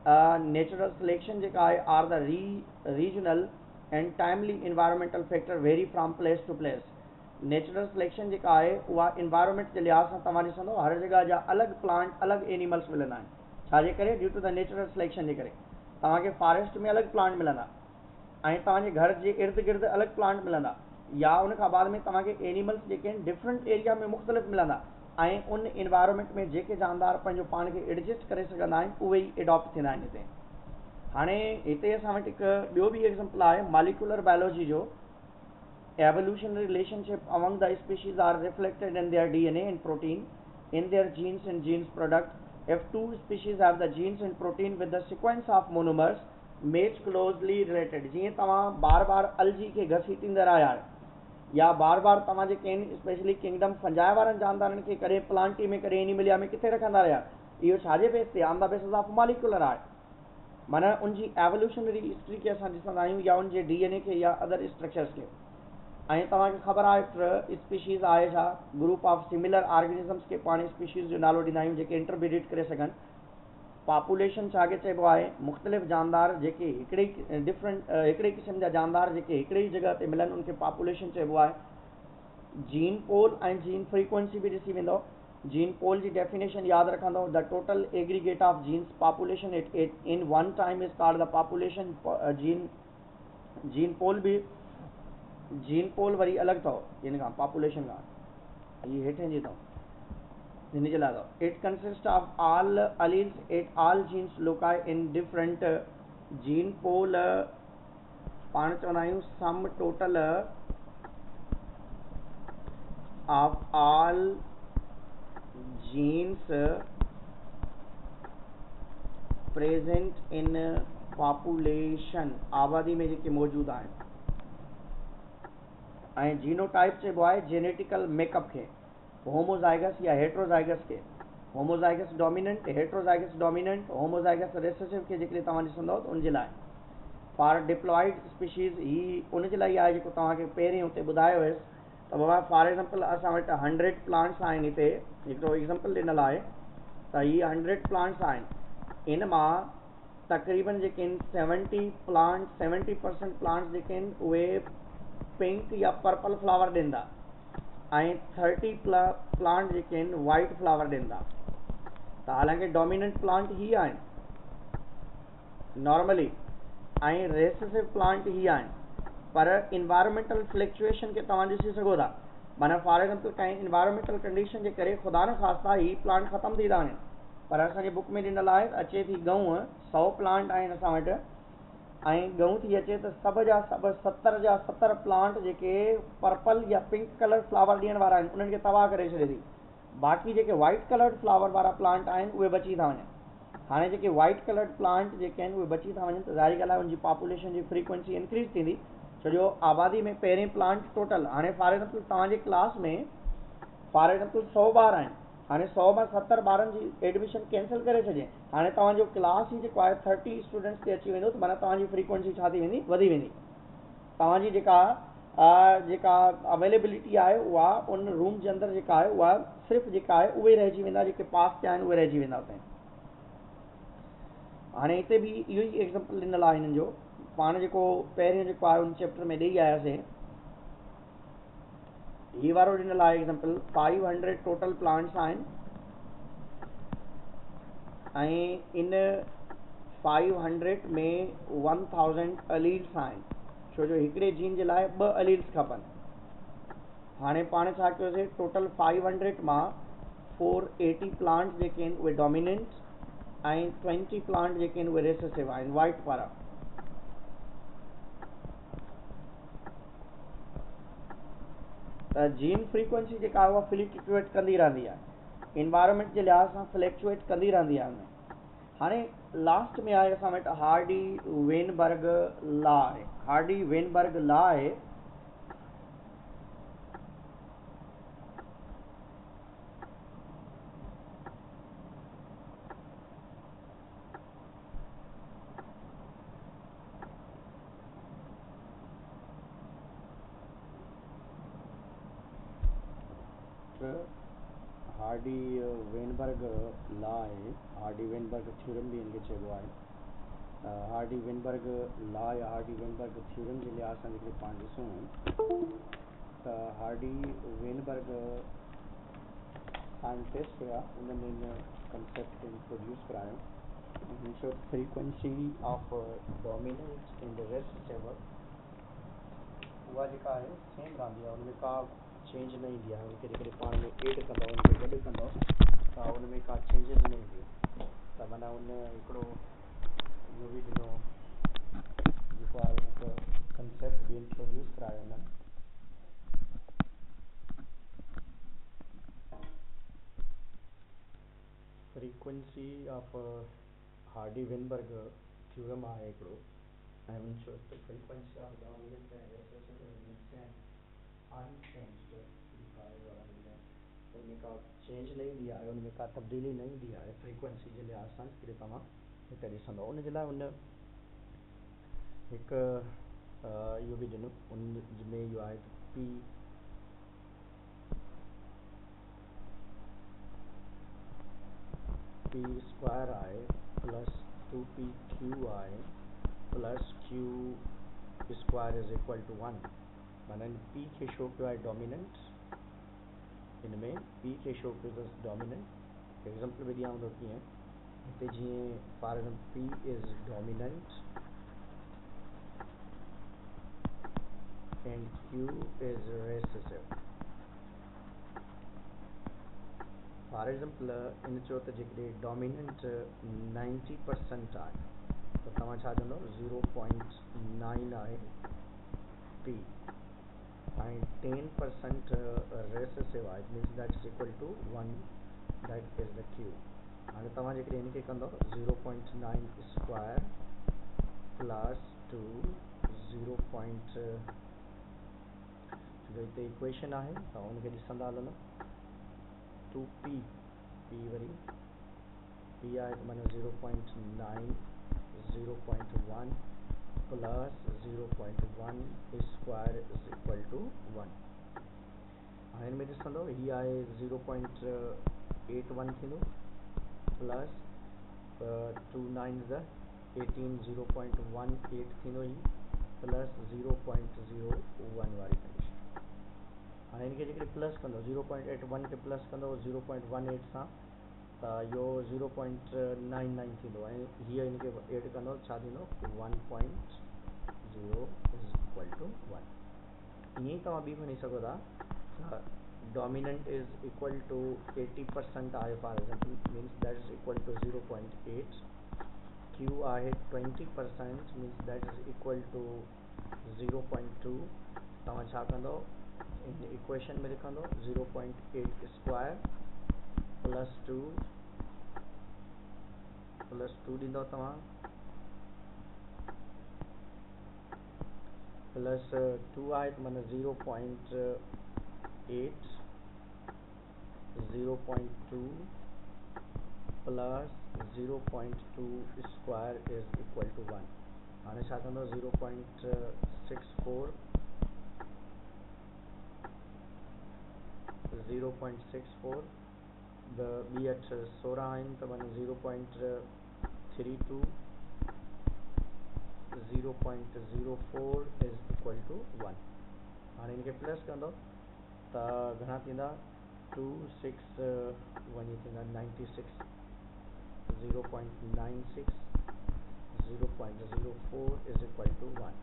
S1: natural selection जेका आहे are the regional and timely environmental factor vary from place to place. Natural selection जेका आहे उहा इन्वायरमेंट जे लिहाज़ सां तव्हां ॾिसंदो हर जॻह जा अलॻि प्लांट, अलॻि एनिमल्स मिलंदा आहिनि. छाजे करे? Due to the natural selection जे करे. तव्हांखे फॉरेस्ट में अलॻि प्लांट मिलंदा, ऐं तव्हांजे घर जे इर्द गिर्द अलॻि प्लांट मिलंदा, या उन खां बाद में तव्हांखे एनिमल्स जेके आहिनि डिफरेंट एरिया में मुख़्तलिफ़ मिलंदा, ऐं उन इन्वायरमेंट में जेके जानदार पंहिंजो पाण खे एडजस्ट करे सघंदा आहिनि उहे ई एडॉप्ट थींदा आहिनि हिते. हाणे हिते असां वटि हिकु ॿियो बि एग्ज़ाम्पल आहे मॉलिक्यूलर बायोलॉजी जो. Evolutionary relationship among the species are reflected in their DNA and protein, in their genes and genes product. If two species have the genes and protein with the sequence of monomers match closely related. जीअं तव्हां बार बार अलजी खे घसीटींदड़ आया आहियो, या बार बार तव्हां जेके आहिनि specially kingdom fungi वारनि जानदारनि खे कॾहिं प्लांटी में कॾहिं एनिमलिया में किथे रखंदा रहिया, इहो छाजे बेस ते? On the basis of molecular आहे. माना उनजी एवोल्यूशनरी हिस्ट्री खे असां ॾिसंदा आहियूं, या उनजे DNA खे या अदर स्ट्रक्चर्स खे. ऐं तव्हांखे ख़बर आहे स्पीशीज़ आहे छा? ग्रुप ऑफ सिमिलर ऑर्गेनिजम्स खे पाण स्पीशीज़ जो नालो ॾींदा आहियूं जेके इंटरब्रीड करे सघनि. पॉपुलेशन छाखे चइबो आहे? मुख़्तलिफ़ जानदार जेके हिकिड़े क़िस्म जा जानदार जेके हिकिड़े ई जॻह ते मिलनि उनखे पॉपुलेशन चइबो आहे. जीन पोल ऐं जीन फ्रीक्वेंसी बि ॾिसी वेंदो. जीन पोल जी डेफिनेशन यादि रखंदो, the total aggregate of genes population in one time is called the population. Gene pool वरी अलॻि अथव हिन खां, पॉपुलेशन खां. हीअ हेठि जी अथव, हिन जे लाइ अथव. It consist of all alleles at all genes loci in different gene pool. पाण चवंदा आहियूं sum total of all genes present in population, आबादी में जेके मौजूदु आहिनि. ऐं जीनोटाइप चइबो आहे जेनेटिकल मेकअप खे. होमोजाइगस या हेट्रोजाइगस खे. Homozygous dominant, heterozygous dominant, homozygous recessive खे जेकॾहिं तव्हां ॾिसंदव त उनजे लाइ. फॉर डिप्लॉइड स्पीशीज़ ही उनजे लाइ आहे जेको तव्हांखे पहिरें हुते ॿुधायो हुयसि त बाबा फॉर एग्ज़ाम्पल असां वटि 100 प्लांट्स आहिनि. हिते हिकिड़ो एग्ज़ाम्पल ॾिनल आहे त हीअ 100 प्लांट्स आहिनि. इन मां तक़रीबन जेके आहिनि 70% प्लांट्स जेके आहिनि उहे पिंक या पर्पल फ्लावर ॾींदा, ऐं 30 प्लांट जेके आहिनि वाइट फ्लावर ॾींदा. त हालांकि डोमिनेंट प्लांट ही आहिनि नॉर्मली, ऐं रेसेसिव प्लांट ही आहिनि. पर इन्वायरमेंटल फ्लक्चुएशन खे तव्हां ॾिसी सघो था माना फॉर एग्जांपल कहीं इन्वायरमेंटल कंडीशन जे करे ख़ुदा न ख़ास्ता ही प्लांट ख़त्म थी था वञनि, पर असांजे बुक में ॾिनल आहे अचे थी गऊं 100 प्लांट आहिनि असां वटि, ऐं गऊं थी अचे त सभु जा सभु 70 जा 70 प्लांट जेके पर्पल या पिंक कलर फ्लावर ॾियण वारा आहिनि उन्हनि खे तबाह करे छॾे थी। बाक़ी जेके वाइट कलर्ड फ्लावर वारा प्लांट आहिनि उहे बची था वञनि। हाणे जेके वाइट कलर्ड प्लांट जेके आहिनि उहे बची था वञनि त ज़ाहिर ॻाल्हि आहे उनजी पॉपुलेशन जी फ्रीक्वेंसी इंक्रीज़ थींदी, छो जो आबादी में पहिरें प्लांट टोटल, हाणे फॉर एग्जांपल तव्हांजे क्लास में फॉर एग्जांपल 100 ॿार आहिनि, हाणे 100 मां 70 ॿारनि जी एडमिशन कैंसिल करे छॾिजे, हाणे तव्हांजो क्लास ई जेको आहे 30 स्टूडेंट्स ते अची वेंदो, त माना तव्हांजी फ्रीक्वेंसी छा थी वेंदी, वधी वेंदी। तव्हांजी जेका अवेलेबिलिटी आहे उहा उन रूम जे अंदरि जेका आहे उहा सिर्फ़ु जेका आहे उहे रहिजी वेंदा, जेके पास थिया आहिनि उहे रहिजी वेंदा हुते। हाणे हिते बि इहो ई एग्ज़ाम्पल ॾिनल आहे हिननि जो, पाण जेको पहिरियों जेको आहे उन चैप्टर में ॾेई आयासीं, हीउ वारो ॾिनल आहे एग्ज़ाम्पल 500 टोटल प्लांट्स आहिनि ऐं इन 500 में 1000 अलील्स आहिनि, छो जो हिकिड़े जीन जे लाइ 2 अलील्स खपनि। हाणे पाण छा कयोसीं, टोटल 500 मां 480 प्लांट्स जेके आहिनि उहे डोमिनेंट ऐं 20 प्लांट जेके आहिनि उहे रेसेसिव आहिनि, वाइट वारा। त जीन फ्रीक्वेंसी जेका आहे उहा फ्लक्चुएट कंदी रहंदी आहे, इन्वायरमेंट जे लिहाज़ सां फ्लक्चुएट कंदी रहंदी आहे। हाणे लास्ट में आहे असां वटि हार्डी वेनबर्ग लॉ आहे। हार्डी वेनबर्ग लॉ आहे हार्डी वेनबर्ग लॉ आहे, हार्डी वेनबर्ग थ्योरम भी इनके चइबो आहे। हार्डी वेनबर्ग लॉ या हार्डी वेनबर्ग थ्योरम जे लिहाज़ सां जेके पाण ॾिसूं त हार्डी वेनबर्ग साइंटिस्ट हुआ, उन्हनि इन कंसेप्ट खे इंट्रोड्यूस करायो। Frequency of dominant in the recessive उहा जेका आहे सेम रहंदी आहे, उनमें का चेंज न ईंदी आहे। उनखे जेकॾहिं पाण में एड कंदव, उनखे गॾु कंदव त उनमें का चेंजिस न ईंदी। त माना उन हिकिड़ो इहो बि ॾिनो जेको आहे हिकु कंसेप्ट बि इंट्रोड्यूस करायो हुननि। Frequency of Hardy Weinberg theorem आहे हिकिड़ो, ऐं उन चयो त frequency of dominant and recessive unchanged उनमें का चेंज न ईंदी आहे, उनमें का तब्दीली न ईंदी आहे फ्रीक्वेंसी जे लिहाज़ सां, जेकॾहिं तव्हां हिते ॾिसंदव। उनजे लाइ उन हिकु इहो बि ॾिनो, उन में इहो आहे पी स्क्वायर आहे प्लस 2pq आहे plus q square is equal to 1। माना इन पी खे शो कयो आहे डोमिनेंट, इनमें पी खे शो कयो अथसि डोमिनेंट। एग्जाम्पल बि ॾियां थो कीअं, हिते जीअं for example P is dominant and Q is recessive. For example in चयो त जेकॾहिं डोमिनेंट 90% आहे त तव्हां छा चवंदव 0.9 आहे पी, ऐं 10% रेसिसिव आहे, means that is equal to 1, that is the q. हाणे तव्हां जेकॾहिं इनखे कंदव 0.9 स्क्वायर प्लस 2 0. जो हिते इक्वेशन आहे त उनखे ॾिसंदा हलंदो, 2p p वरी p आहे त माना 0.9 0.1 plus 0.1 square is equal to 1। हाणे हिन में ॾिसंदव हीअ आहे 0.81 थींदो प्लस 2 9 18 0.18 थींदो ही प्लस 0.01 वारी कंडीशन। हाणे इनखे जेकॾहिं प्लस कंदो 0.81 खे प्लस कंदो 0.18 सां त इहो 0.99 थींदो, ऐं हीअ इनखे एड कंदो छा थींदो 1.0 इज़ इक्वल टू 1। ईअं ई तव्हां ॿी खणी सघो था dominant is equal to 80% आहे for example, means that is equal to 0.8. Q आहे 20%, means that is equal to 0.2. तव्हां छा कंदो, इन इक्वेशन में लिखंदो 0.8 स्क्वायर प्लस 2 ॾींदो तव्हां, प्लस 2 आहे त माना 0.8 0.2 plus 0.2 square is equal to 1. हाणे छा कंदो 0.64 ॿ 8 16 आहिनि त माना 0.32 0.04 इज इक्वल टू 1. हाणे इनखे प्लस कंदो त घणा थींदा 2 6 वञी थींदा 96 0.96 0.04 is equal to 1,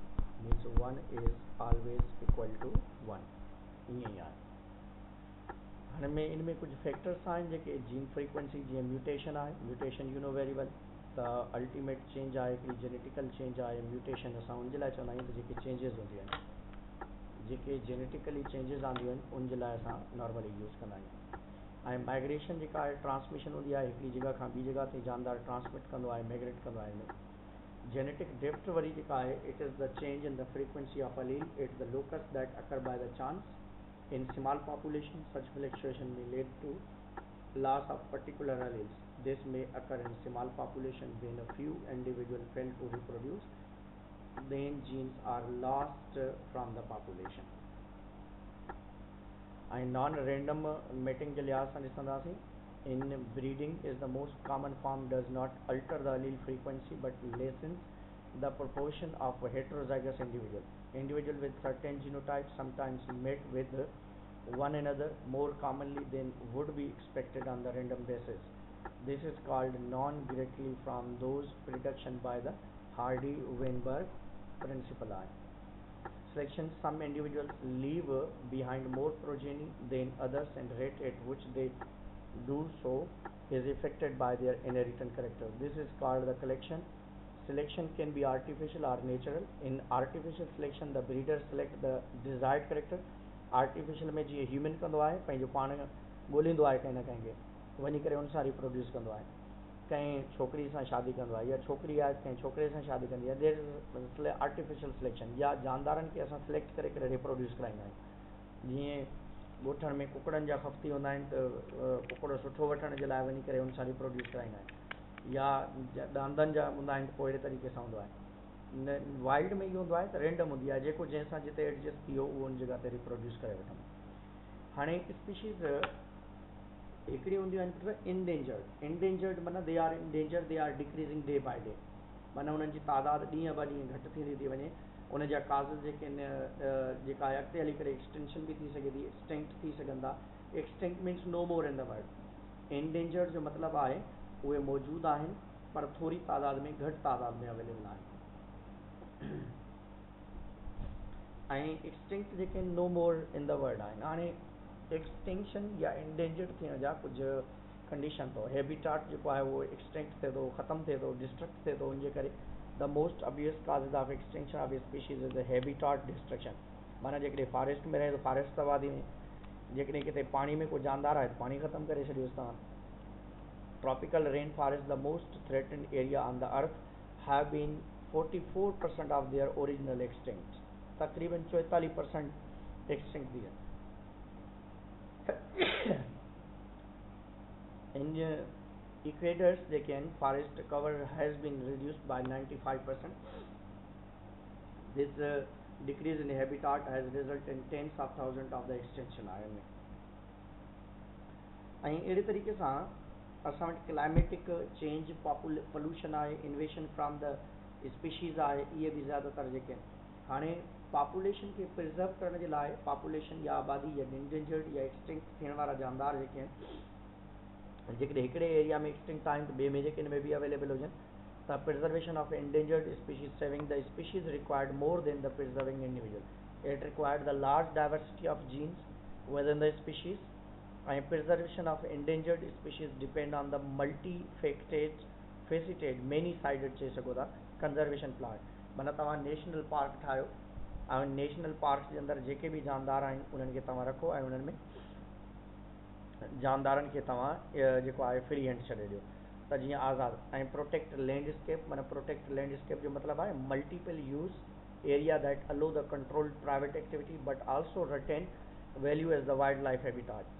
S1: means 1 is always equal to 1. ईअं ई आहे. हाणे में इनमें कुझु फैक्टर्स आहिनि जेके जीन फ्रीक्वेंसी, जीअं म्यूटेशन आहे, म्यूटेशन यू नो वेरी वेल, त अल्टीमेट चेंज आहे हिकिड़ी जेनेटिकल चेंज आहे. म्यूटेशन असां उनजे लाइ चवंदा आहियूं त जेके चेंजिस हूंदियूं आहिनि, जेके जेनेटिकली चेंजिस आंदियूं आहिनि उनजे लाइ असां नॉर्मली यूज़ कंदा आहियूं. ऐं माइग्रेशन जेका आहे ट्रांसमिशन हूंदी आहे, हिकिड़ी जॻह खां ॿी जॻह ते जानदार ट्रांसमिट कंदो आहे, माइग्रेट कंदो आहे. जेनेटिक ड्रिफ्ट वरी जेका आहे, it is the change in the frequency of allele, it the locus that occur by the chance. In small population, such fluctuation may lead to loss of particular alleles. This may occur in small population when a few individuals fail to reproduce, then genes are lost from the population. And non-random mating जे लिहाज़ सां ॾिसंदासीं, in breeding is the most common form does not alter the allele frequency but lessens the proportion of heterozygous individual with certain genotypes sometimes mate with one another more commonly than would be expected on the random basis. This is called non-directly from those prediction by the Hardy-Weinberg principle. Selection, some individuals leave behind more progeny than others and rate at which they do so is affected by their inherent character. This is called the collection. Selection can be artificial or natural. In artificial selection, the breeder select the desired character. Artificial में जीअं human कंदो आहे, पंहिंजो पाण ॻोल्हींदो आहे कंहिं न कंहिंखे, वञी करे उन सां रिप्रोड्यूस कंदो आहे. कंहिं छोकिरी सां शादी कंदो आहे, या छोकिरी आहे कंहिं छोकिरे सां शादी कंदी आहे, देयर इज़ आर्टिफिशियल सिलेक्शन. या जानदारनि खे असां सिलेक्ट करे करे रिप्रोड्यूस कराईंदा आहियूं. जीअं ॻोठनि में कुकड़नि जा खफ़्ती हूंदा आहिनि त कुकड़ो सुठो वठण जे लाइ वञी करे उन सां रिप्रोड्यूस कराईंदा आहिनि. या ॾांदनि जा हूंदा आहिनि, पोइ अहिड़े तरीक़े सां हूंदो आहे. न वाइल्ड में इहो हूंदो आहे त रैंडम हूंदी आहे, जेको जंहिंसां जिते एडजस्ट थी वियो उहो उन जॻह ते रिप्रोड्यूस करे वठंदो. हाणे स्पीशीज़ हिकिड़ी हूंदियूं आहिनि इंडेंजर्ड माना they are endangered, they are decreasing day by day, माना उन्हनि जी तादाद ॾींहं ब ॾींहं घटि थींदी थी वञे. उन जा काज़ जेके आहिनि, जेका आहे अॻिते हली करे एक्सटेंशन बि थी सघे थी, एक्सटिंक्ट थी सघनि था. Extinct means no more in the world. Endangered जो मतिलबु आहे उहे मौजूदु आहिनि पर थोरी तादाद में, घटि तादाद में अवेलेबल आहिनि. ऐं एक्सटिंक्ट जेके नो मोर इन द वर्ल्ड आहिनि. हाणे एक्सटिंक्शन या इंडेंजर्ड थियण जा कुझु कंडीशन अथव. हैबिटाट जेको आहे उहो एक्सटिंक्ट थिए थो, ख़तमु थिए थो, डिस्ट्रक्ट थिए थो. उनजे करे the most obvious cause of extinction of species is the habitat destruction. माना जेकॾहिं फॉरेस्ट में रहे त फॉरेस्ट तबाह थी वञे, जेकॾहिं किथे पाणी में को जानदार आहे त पाणी ख़तमु करे छॾियोसि तव्हां. Tropical rain forest the most threatened area on the earth have been 44% of their original extinct. तकरीबन 44% एक्सटिंक्ट थी विया. इन इक्वेडर्स जेके आहिनि, forest cover has been reduced by 95%. This decrease in habitat has result in tens of thousand of the extension आहे में. ऐं अहिड़े तरीक़े सां असां वटि क्लाइमेटिक चेंज, पॉल्यूशन आहे, इन्वेशन फ्रॉम द स्पीशीज़ आहे, इहे बि ज़्यादातर जेके आहिनि. हाणे पॉपुलेशन खे प्रिज़र्व करण जे लाइ, पॉपुलेशन या आबादी या इंडेंजर्ड या एक्सटिंक्ट थियण वारा जानदार जेके आहिनि, जेकॾहिं हिकिड़े एरिया में एक्सटिंक्ट आहिनि त ॿिए में जेके में बि अवेलेबल हुजनि, त preservation of endangered species saving the species required more than the preserving individual. It required the large diversity of genes. within the species. And preservation of endangered species depend on the multifaceted many sided चई सघो था conservation plan माना तव्हां national park ठाहियो ऐं national park जे अंदरि जेके बि जानदार आहिनि उन्हनि खे तव्हां रखो ऐं उन्हनि में जानदारनि खे तव्हां जेको आहे फ्री हैंड छॾे ॾियो त जीअं आज़ादु ऐं प्रोटेक्ट लैंडस्केप माना प्रोटेक्ट लैंडस्केप जो मतिलबु आहे multiple use area that allow the controlled private activity but also retain value as the wild life habitat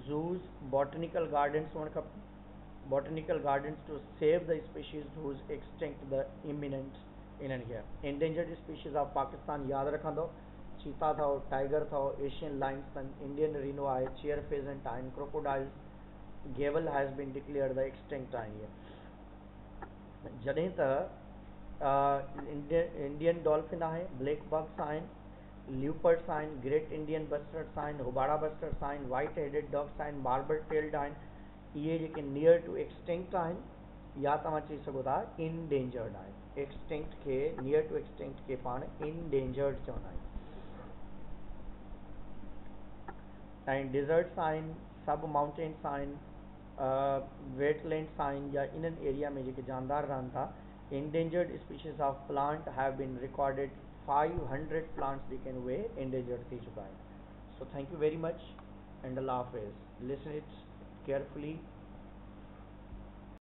S1: zoos, botanical gardens हुअणु खपनि botanical gardens to save the species whose extinct the imminent इन्हनि खे endangered species of Pakistan यादि रखंदो चीता अथव tiger अथव Asian lions अथनि इंडियन रिनो आहे चेयर फेजेंट आहिनि crocodiles gavial has been declared the extinct आहिनि इहे जॾहिं त इंडियन डॉल्फिन आहे ब्लैक बग्स आहिनि ल्यूपर्ड्स आहिनि ग्रेट इंडियन बस्टर्ड्स आहिनि हुबाड़ा बस्टर्ड्स आहिनि वाइट हेडेड डॉग्स आहिनि बार्बर टेल्ड आहिनि इहे जेके नियर टू एक्सटिंक्ट आहिनि या तव्हां चई सघो था इनडेंजर्ड आहिनि एक्सटिंक्ट खे नियर टू एक्सटिंक्ट खे पाण इनडेंजर्ड चवंदा आहियूं ऐं डिज़र्ट्स आहिनि सब माउंटेन्स आहिनि वेटलैंड्स आहिनि या इन्हनि एरिया में जेके जानदार रहनि था endangered species of plant have been recorded 500 plants जेके आहिनि उहे endangered थी चुका आहिनि so thank you very much and Allah Hafiz listen it carefully